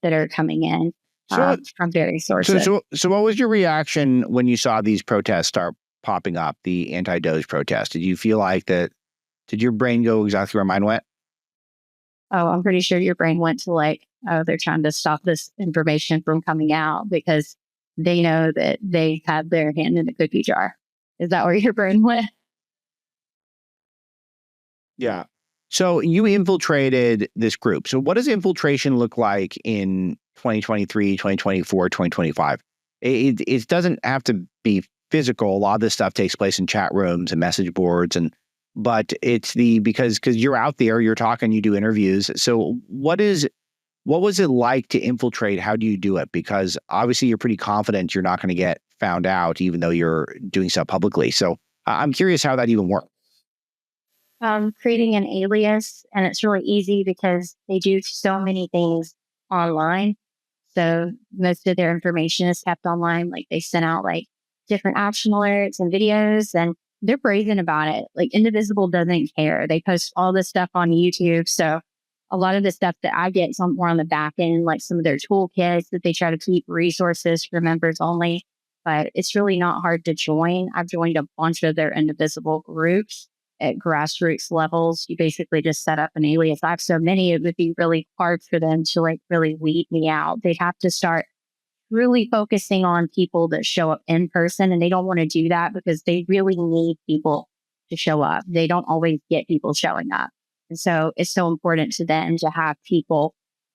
that are coming in from various sources. So what was your reaction when you saw these protests start popping up, the anti-Doge protest? Did you feel like that? Did your brain go exactly where mine went? Oh, I'm pretty sure your brain went to like, oh, they're trying to stop this information from coming out because they know that they have their hand in the cookie jar. Is that where your brain went? Yeah. So you infiltrated this group. So what does infiltration look like in 2023, 2024, 2025? It doesn't have to be physical. A lot of this stuff takes place in chat rooms and message boards, but it's because you're out there, you're talking, you do interviews. So what was it like to infiltrate? How do you do it? Because obviously you're pretty confident you're not going to get found out, even though you're doing stuff publicly. So I'm curious how that even works. Creating an alias, and it's really easy because they do so many things online. So most of their information is kept online. Like they send out like different action alerts and videos, and they're brazen about it. Like Indivisible doesn't care. They post all this stuff on YouTube. So a lot of the stuff that I get is more on the back end, like some of their toolkits that they try to keep resources for members only. But it's really not hard to join. I've joined a bunch of their Indivisible groups at grassroots levels. You basically just set up an alias. I have so many, it would be really hard for them to like really weed me out. They'd have to start really focusing on people that show up in person, and they don't want to do that because they really need people to show up. They don't always get people showing up. And so it's so important to them to have people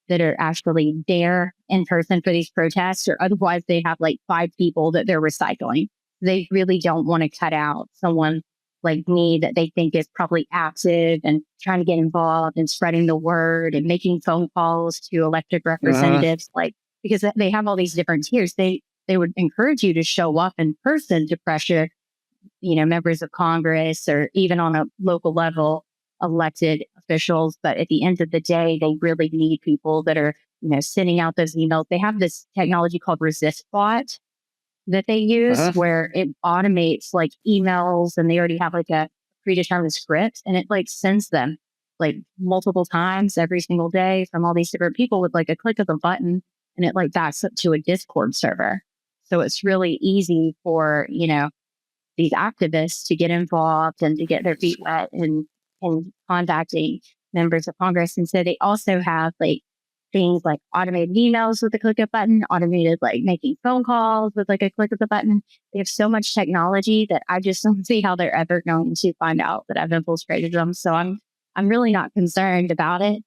that are actually there in person for these protests, or otherwise they have like 5 people that they're recycling. They really don't want to cut out someone like me that they think is probably active and trying to get involved and spreading the word and making phone calls to elected representatives, because they have all these different tiers. They would encourage you to show up in person to pressure, members of Congress or even on a local level, elected officials. But at the end of the day, they really need people that are, sending out those emails. They have this technology called ResistBot that they use where it automates like emails, and they already have like a predetermined script, and it like sends them like multiple times every single day from all these different people with like a click of a button, and it like backs up to a Discord server. So it's really easy for, these activists to get involved and to get their feet wet and contacting members of Congress. And so they also have like things like automated emails with a click of a button, automated like making phone calls with like a click of the button. They have so much technology that I just don't see how they're ever going to find out that I've infiltrated them. So I'm really not concerned about it.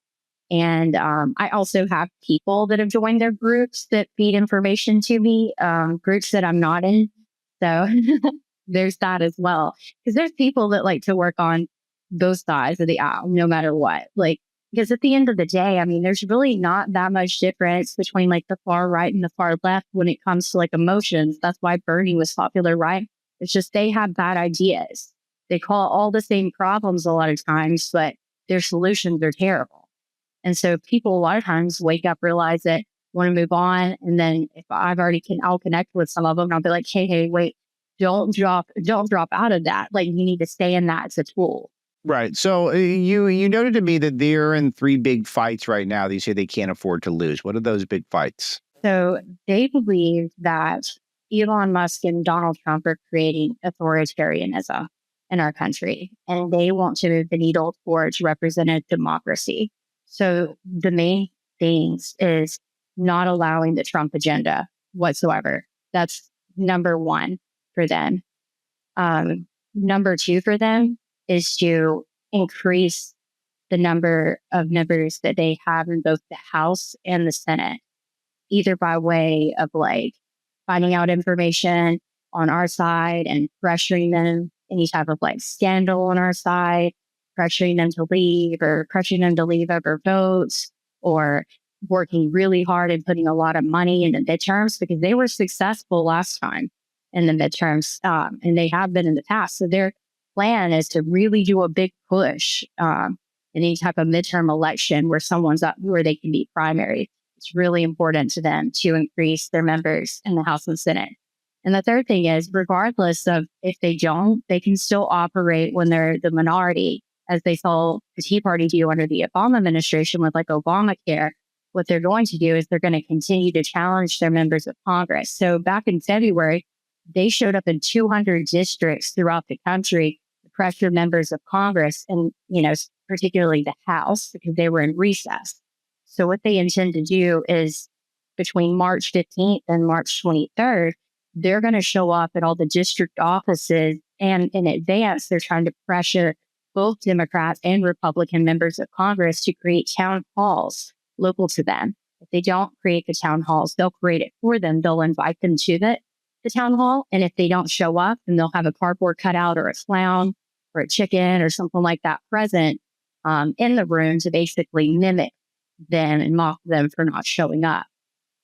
And I also have people that have joined their groups that feed information to me, groups that I'm not in. So there's that as well. Because there's people that like to work on both sides of the aisle, no matter what. Because at the end of the day, there's really not that much difference between like the far right and the far left when it comes to like emotions. That's why Bernie was popular, right? It's just they have bad ideas. They call all the same problems a lot of times, but their solutions are terrible. And so people a lot of times wake up, realize that, want to move on. And then if I'll connect with some of them and I'll be like, hey, wait, don't drop out of that. Like you need to stay in that as a tool. Right. So you noted to me that they're in 3 big fights right now. They say they can't afford to lose. What are those big fights? So they believe that Elon Musk and Donald Trump are creating authoritarianism in our country, and they want to move the needle towards representative democracy. So the main things is not allowing the Trump agenda whatsoever. That's number 1 for them. Number 2 for them is to increase the number of members that they have in both the House and the Senate, either by way of like finding out information on our side and pressuring them, any type of like scandal on our side, pressuring them to leave over votes, or working really hard and putting a lot of money in the midterms, because they were successful last time in the midterms, and they have been in the past. So their plan is to really do a big push in any type of midterm election where someone's up, where they can be primary. It's really important to them to increase their members in the House and Senate. And the third thing is, regardless of if they don't, they can still operate when they're the minority, as they saw the Tea Party do under the Obama administration with like Obamacare. What they're going to do is they're going to continue to challenge their members of Congress. So back in February, they showed up in 200 districts throughout the country to pressure members of Congress, and, particularly the House, because they were in recess. So what they intend to do is between March 15th and March 23rd, they're going to show up at all the district offices, and in advance, they're trying to pressure both Democrat and Republican members of Congress to create town halls local to them. If they don't create the town halls, they'll create it for them. They'll invite them to the town hall. And if they don't show up, then they'll have a cardboard cutout or a clown or a chicken or something like that present in the room to basically mimic them and mock them for not showing up,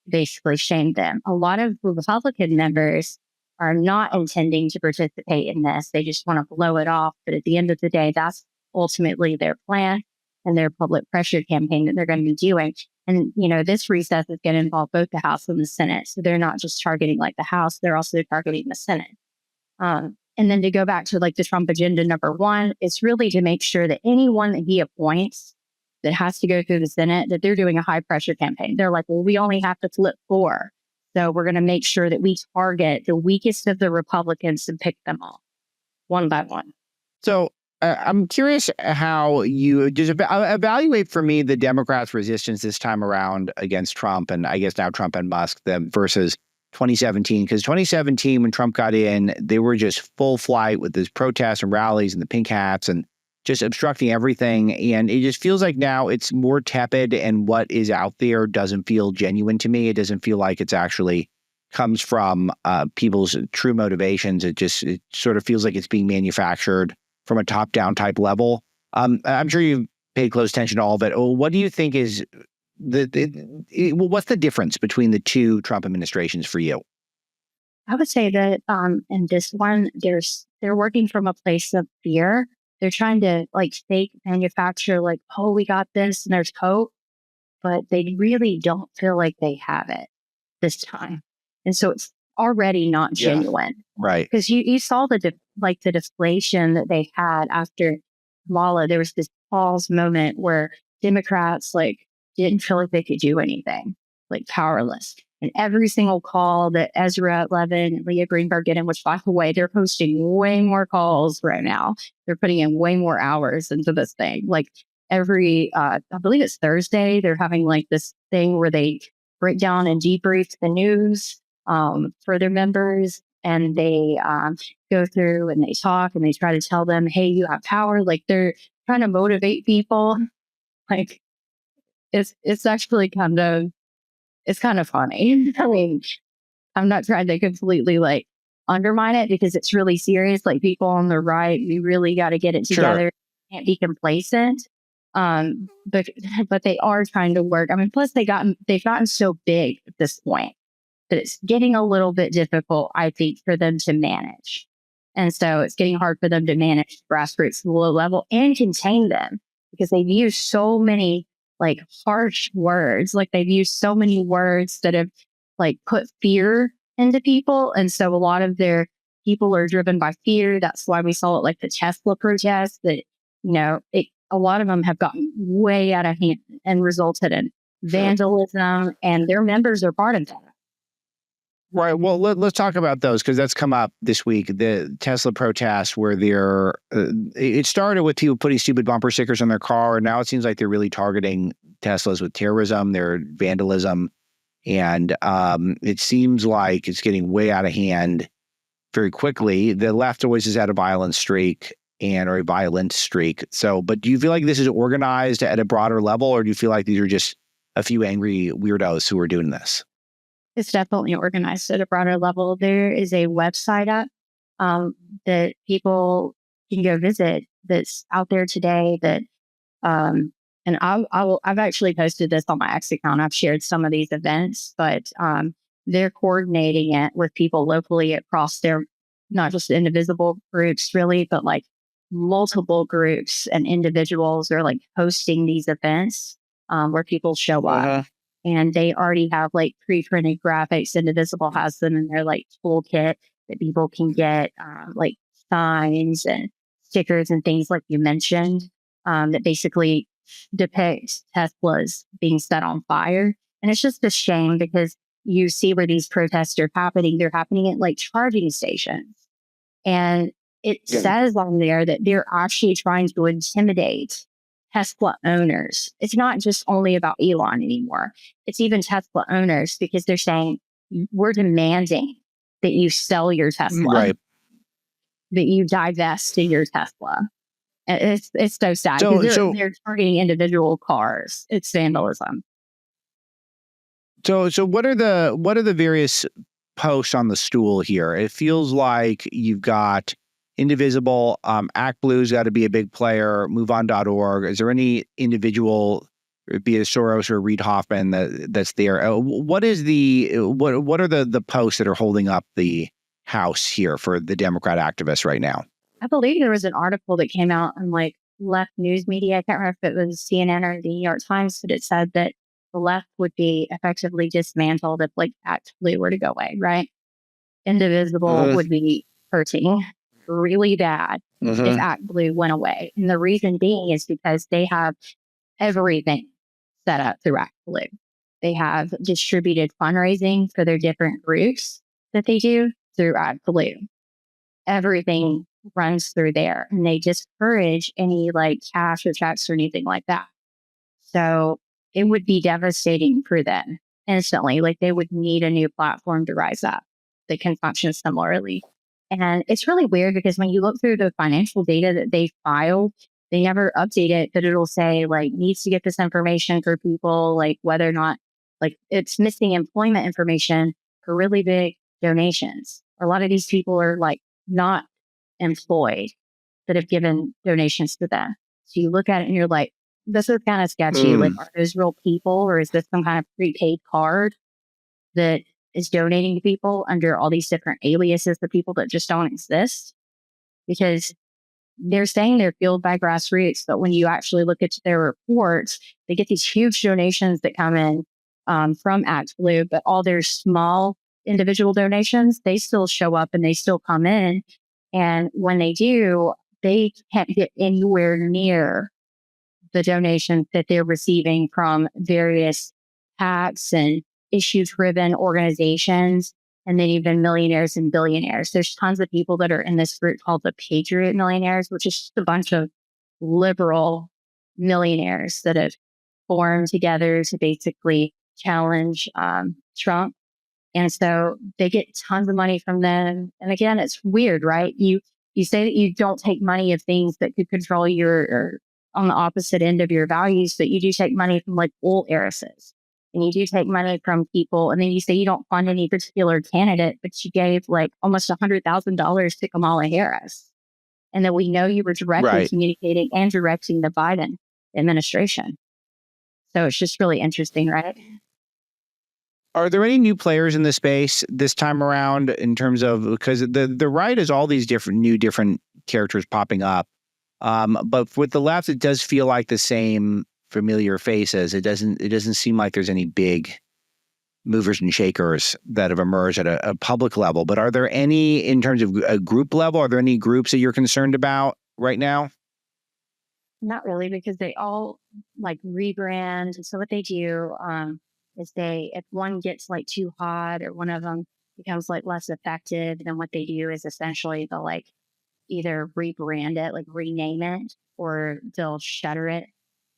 basically shame them. A lot of Republican members are not intending to participate in this. They just want to blow it off. But at the end of the day, that's ultimately their plan and their public pressure campaign that they're going to be doing. And, this recess is going to involve both the House and the Senate. So they're not just targeting like the House, they're also targeting the Senate. And then to go back to like the Trump agenda number one, it's really to make sure that anyone that he appoints that has to go through the Senate, that they're doing a high pressure campaign. They're like, well, we only have to flip 4. So we're going to make sure that we target the weakest of the Republicans and pick them off one by one. So I'm curious how you just evaluate for me the Democrats' resistance this time around against Trump, and I guess now Trump and Musk, versus 2017. Because 2017, when Trump got in, they were just full flight with this protests and rallies and the pink hats and just obstructing everything. And it just feels like now it's more tepid, and what is out there doesn't feel genuine to me. It doesn't feel like it's actually comes from people's true motivations. It sort of feels like it's being manufactured from a top-down type level. I'm sure you've paid close attention to all of it. What do you think is what's the difference between the two Trump administrations for you? I would say that in this one, they're working from a place of fear. They're trying to like fake manufacture like, oh, we got this and there's hope, but they really don't feel like they have it this time. And so it's already not genuine. Right. Because you saw the deflation that they had after Kamala. There was this pause moment where Democrats like didn't feel like they could do anything, like powerless. And every single call that Ezra Levin and Leah Greenberg get in, which by the way, they're hosting way more calls right now. They're putting in way more hours into this thing. Like every, I believe it's Thursday, they're having like this thing where they break down and debrief the news for their members. And they go through and they talk and they try to tell them, hey, you have power. Like they're trying to motivate people. Like it's actually kind of funny. I mean, I'm not trying to completely like undermine it because it's really serious. Like people on the right, we really got to get it together. Sure. Can't be complacent. But they are trying to work. I mean, plus they've gotten so big at this point that it's getting a little bit difficult, I think, for them to manage. And so it's getting hard for them to manage grassroots low level and contain them because they've used so many like harsh words. Like they've used so many words that have like put fear into people. And so a lot of their people are driven by fear. That's why we saw it like the Tesla protests that, a lot of them have gotten way out of hand and resulted in vandalism, and their members are part of that. Right. Well, let's talk about those because that's come up this week. The Tesla protests where it started with people putting stupid bumper stickers on their car. And now it seems like they're really targeting Teslas with terrorism, their vandalism. And it seems like it's getting way out of hand very quickly. The left always has had a violent streak. So, but do you feel like this is organized at a broader level, or do you feel like these are just a few angry weirdos who are doing this? It's definitely organized at a broader level. There is a website up that people can go visit that's out there today that, and I've actually posted this on my X account. I've shared some of these events, but they're coordinating it with people locally across their, not just Indivisible groups really, but like multiple groups and individuals are like hosting these events where people show up. And they already have like pre-printed graphics. Indivisible has them in their like toolkit that people can get like signs and stickers and things like you mentioned that basically depict Teslas being set on fire. And it's just a shame because you see where these protests are happening. They're happening at like charging stations. And it says on there that they're actually trying to intimidate Tesla owners. It's not just only about Elon anymore. It's even Tesla owners because they're saying, we're demanding that you sell your Tesla, that you divest in your Tesla. It's so sad because they're targeting individual cars. It's vandalism. So what are the various posts on the stool here? It feels like you've got Indivisible, ActBlue's got to be a big player, MoveOn.org. Is there any individual, be it Soros or Reid Hoffman, that's there? What are the posts that are holding up the House here for the Democrat activists right now? I believe there was an article that came out on like left news media. I can't remember if it was CNN or the New York Times, but it said that the left would be effectively dismantled if like ActBlue were to go away, right? Indivisible would be hurting really bad if ActBlue went away. And the reason being is because they have everything set up through ActBlue. They have distributed fundraising for their different groups that they do through ActBlue. Everything runs through there, and they discourage any like cash or checks or anything like that. So it would be devastating for them instantly. Like they would need a new platform to rise up that can function similarly. And it's really weird because when you look through the financial data that they file, they never update it, but it'll say like needs to get this information for people, like whether or not like it's missing employment information for really big donations. A lot of these people are like not employed that have given donations to them. So you look at it and you're like, this is kind of sketchy. Like, are those real people, or is this some kind of prepaid card that is donating to people under all these different aliases to people that just don't exist? Because they're saying they're fueled by grassroots, but when you actually look at their reports, they get these huge donations that come in from ActBlue, but all their small individual donations, they still show up and they still come in. And when they do, they can't get anywhere near the donations that they're receiving from various PACs and issue-driven organizations, and then even millionaires and billionaires. There's tons of people that are in this group called the Patriot Millionaires, which is just a bunch of liberal millionaires that have formed together to basically challenge Trump. And so they get tons of money from them. And again, it's weird, right? You say that you don't take money of things that could control or on the opposite end of your values, but you do take money from like oil heiresses. And you do take money from people, and then you say you don't fund any particular candidate, but you gave like almost $100,000 to Kamala Harris. And then we know you were directly communicating and directing the Biden administration. So it's just really interesting, right? Are there any new players in the space this time around in terms of, because the right is all these different characters popping up. But with the left, it does feel like the same familiar faces. It doesn't seem like there's any big movers and shakers that have emerged at a public level. But are there any, in terms of a group level, are there any groups that you're concerned about right now? Not really, because they all like rebrand. So what they do is if one gets like too hot or one of them becomes like less effective, then what they do is essentially they'll like either rebrand it, like rename it, or they'll shutter it,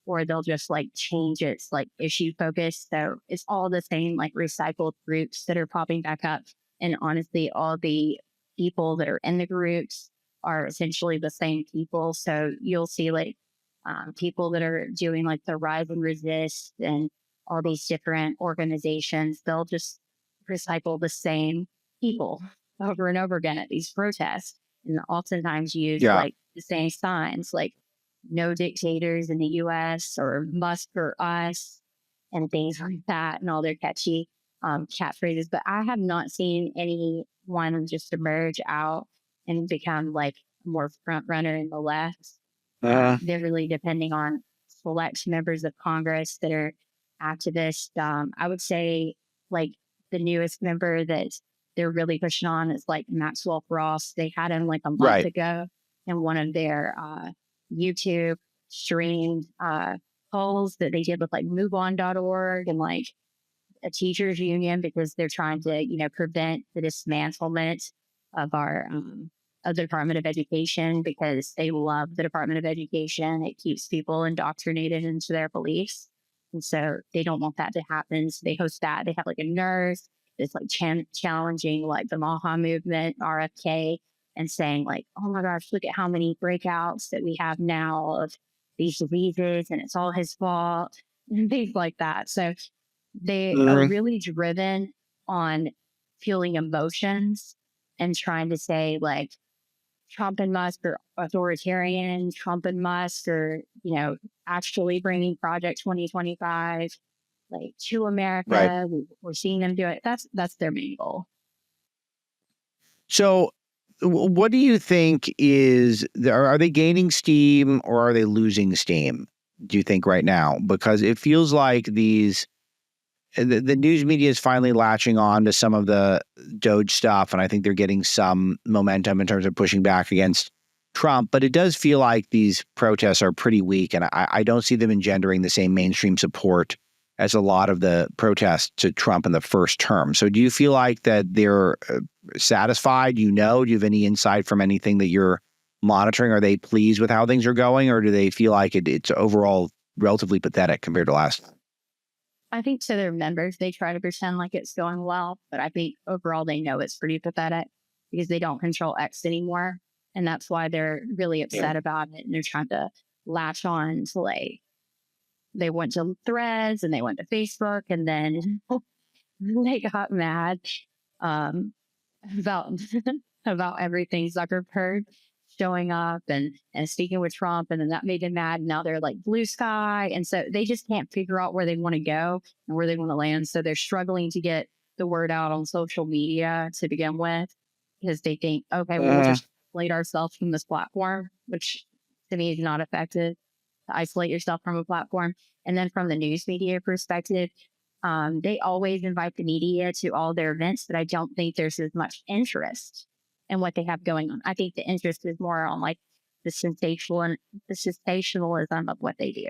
or they'll just like change its like issue focus. So it's all the same like recycled groups that are popping back up. And honestly, all the people that are in the groups are essentially the same people. So you'll see like people that are doing like the Rise and Resist and all these different organizations, they'll just recycle the same people over and over again at these protests. And oftentimes use like the same signs, like no dictators in the U.S. or Musk for us and things like that, and all their catchy catchphrases. But I have not seen anyone just emerge out and become like more front runner in the left. They're really depending on select members of Congress that are activists. I would say like the newest member that they're really pushing on is like Maxwell Frost. They had him like a month ago in one of their YouTube streamed polls that they did with like MoveOn.org and like a teachers union, because they're trying to, prevent the dismantlement of our of the Department of Education, because they love the Department of Education. It keeps people indoctrinated into their beliefs. And so they don't want that to happen. So they host that. They have like a nurse that's like challenging like the Maha movement, RFK, and saying like, oh my gosh, look at how many breakouts that we have now of these diseases and it's all his fault and things like that. So they are really driven on feeling emotions and trying to say like Trump and Musk are authoritarian, Trump and Musk are, actually bringing Project 2025 like to America. Right. We're seeing them do it. That's their main goal. So what do you think are they gaining steam or are they losing steam, do you think, right now? Because it feels like the news media is finally latching on to some of the Doge stuff, and I think they're getting some momentum in terms of pushing back against Trump. But it does feel like these protests are pretty weak, and I don't see them engendering the same mainstream support as a lot of the protests to Trump in the first term. So do you feel like that they're satisfied? Do you have any insight from anything that you're monitoring? Are they pleased with how things are going, or do they feel like it's overall relatively pathetic compared to last time? I think to their members, they try to pretend like it's going well, but I think overall they know it's pretty pathetic because they don't control X anymore. And that's why they're really upset about it. And they're trying to latch on to like, they went to Threads and they went to Facebook and then they got mad about about everything Zuckerberg showing up and speaking with Trump, and then that made them mad. Now they're like blue sky, and so they just can't figure out where they want to go and where they want to land. So they're struggling to get the word out on social media to begin with, because they think, okay, we'll just isolate ourselves from this platform, which to me is not effective. To isolate yourself from a platform. And then from the news media perspective, they always invite the media to all their events, but I don't think there's as much interest in what they have going on. I think the interest is more on like the sensationalism of what they do.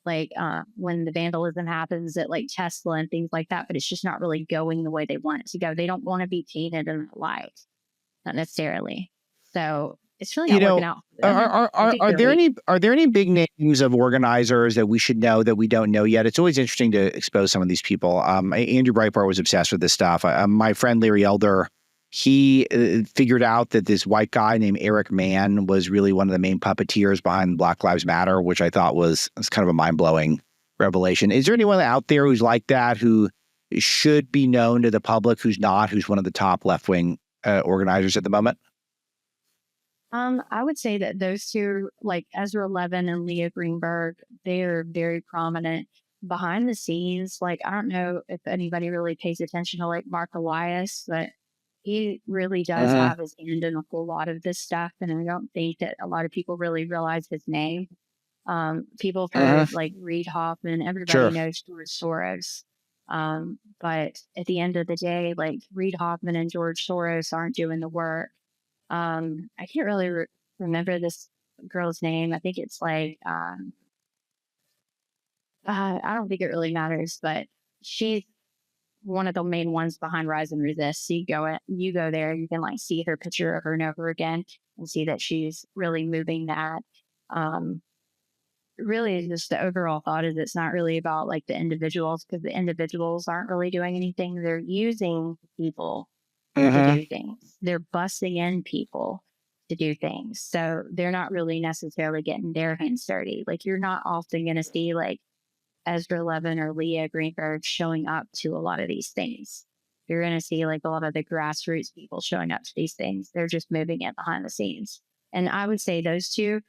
Like when the vandalism happens at like Tesla and things like that, but it's just not really going the way they want it to go. They don't want to be painted in that light, not necessarily. So it's really not working out. Are there any big names of organizers that we should know that we don't know yet? It's always interesting to expose some of these people. Andrew Breitbart was obsessed with this stuff. My friend Larry Elder, he figured out that this white guy named Eric Mann was really one of the main puppeteers behind Black Lives Matter, which I thought was kind of a mind-blowing revelation. Is there anyone out there who's like that, who should be known to the public, who's not, who's one of the top left-wing organizers at the moment? I would say that those two, like Ezra Levin and Leah Greenberg, they are very prominent behind the scenes. Like, I don't know if anybody really pays attention to like Mark Elias, but he really does have his hand in a whole lot of this stuff. And I don't think that a lot of people really realize his name. People have heard like Reid Hoffman, everybody knows George Soros. But at the end of the day, like Reid Hoffman and George Soros aren't doing the work. I can't really remember this girl's name. I think it's like, I don't think it really matters, but she's one of the main ones behind Rise and Resist. So you go there, you can like see her picture over and over again and see that she's really moving that. Really just the overall thought is it's not really about like the individuals, because the individuals aren't really doing anything. They're using people to do things. They're busing in people to do things. So they're not really necessarily getting their hands dirty. Like you're not often going to see like Ezra Levin or Leah Greenberg showing up to a lot of these things. You're going to see like a lot of the grassroots people showing up to these things. They're just moving it behind the scenes. And I would say those two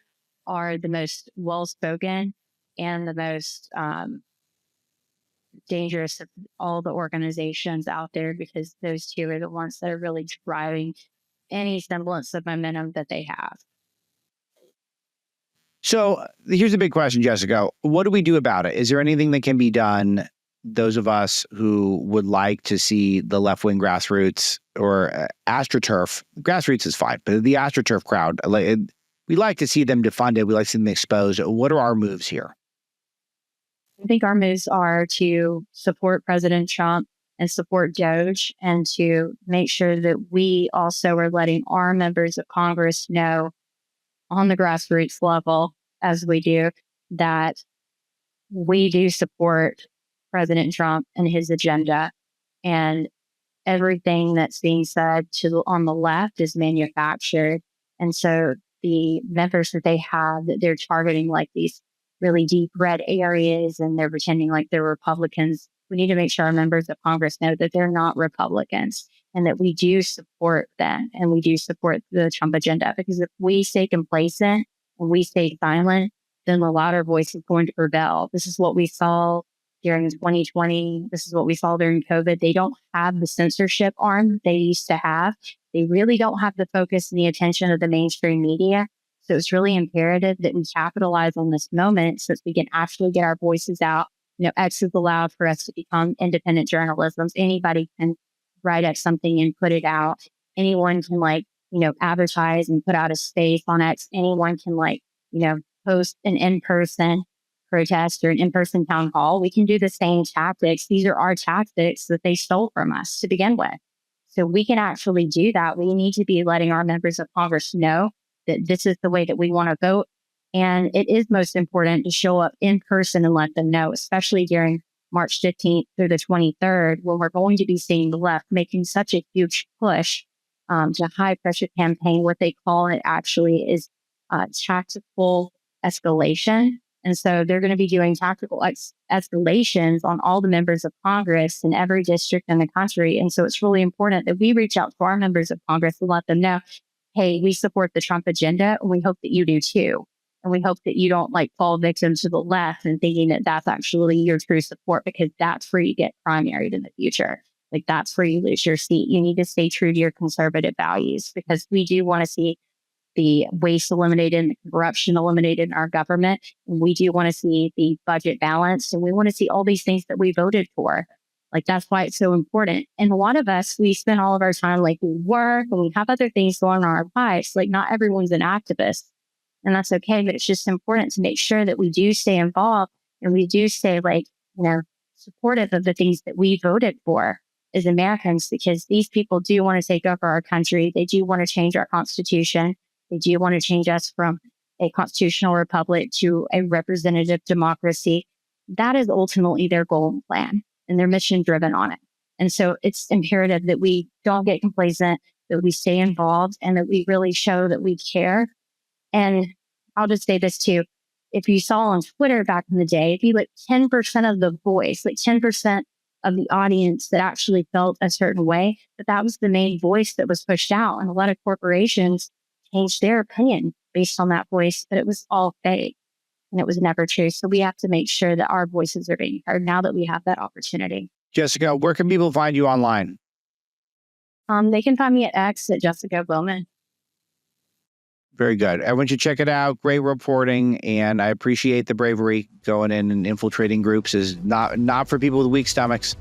are the most well-spoken and the most dangerous of all the organizations out there, because those two are the ones that are really driving any semblance of momentum that they have. So here's a big question, Jessica. What do we do about it? Is there anything that can be done, those of us who would like to see the left-wing grassroots or Astroturf? Grassroots is fine, but the Astroturf crowd, we like to see them defunded. We like to see them exposed. What are our moves here? I think our moves are to support President Trump and support Doge, and to make sure that we also are letting our members of Congress know on the grassroots level, as we do, that we do support President Trump and his agenda. And everything that's being said on the left is manufactured. And so the members that they have, that they're targeting like these really deep red areas, and they're pretending like they're Republicans. We need to make sure our members of Congress know that they're not Republicans, and that we do support them, and we do support the Trump agenda. Because if we stay complacent and we stay silent, then the louder voice is going to prevail. This is what we saw during 2020. This is what we saw during COVID. They don't have the censorship arm they used to have. They really don't have the focus and the attention of the mainstream media. So it's really imperative that we capitalize on this moment so that we can actually get our voices out. X is allowed for us to become independent journalism. Anybody can write up something and put it out. Anyone can advertise and put out a space on X. Anyone can post an in-person protest or an in-person town hall. We can do the same tactics. These are our tactics that they stole from us to begin with. So we can actually do that. We need to be letting our members of Congress know that this is the way that we want to vote. And it is most important to show up in person and let them know, especially during March 15th through the 23rd, when we're going to be seeing the left making such a huge push to high pressure campaign. What they call it actually is tactical escalation. And so they're going to be doing tactical escalations on all the members of Congress in every district in the country. And so it's really important that we reach out to our members of Congress and let them know, hey, we support the Trump agenda, and we hope that you do too. And we hope that you don't fall victim to the left and thinking that that's actually your true support, because that's where you get primaried in the future. That's where you lose your seat. You need to stay true to your conservative values, because we do want to see the waste eliminated and the corruption eliminated in our government. And we do want to see the budget balanced, and we want to see all these things that we voted for. That's why it's so important. And a lot of us, we spend all of our time, we work and we have other things going on in our lives. Not everyone's an activist. And that's okay, but it's just important to make sure that we do stay involved and we do stay supportive of the things that we voted for as Americans, because these people do want to take over our country. They do want to change our Constitution. They do want to change us from a constitutional republic to a representative democracy. That is ultimately their goal and plan, and they're mission driven on it. And so it's imperative that we don't get complacent, that we stay involved, and that we really show that we care. And I'll just say this too. If you saw on Twitter back in the day, if you 10% of the voice, 10% of the audience that actually felt a certain way, that was the main voice that was pushed out. And a lot of corporations changed their opinion based on that voice, but it was all fake and it was never true. So we have to make sure that our voices are being heard now that we have that opportunity. Jessica, where can people find you online? They can find me at X at Jessica Bowman. Very good. Everyone should check it out. Great reporting, and I appreciate the bravery. Going in and infiltrating groups is not for people with weak stomachs.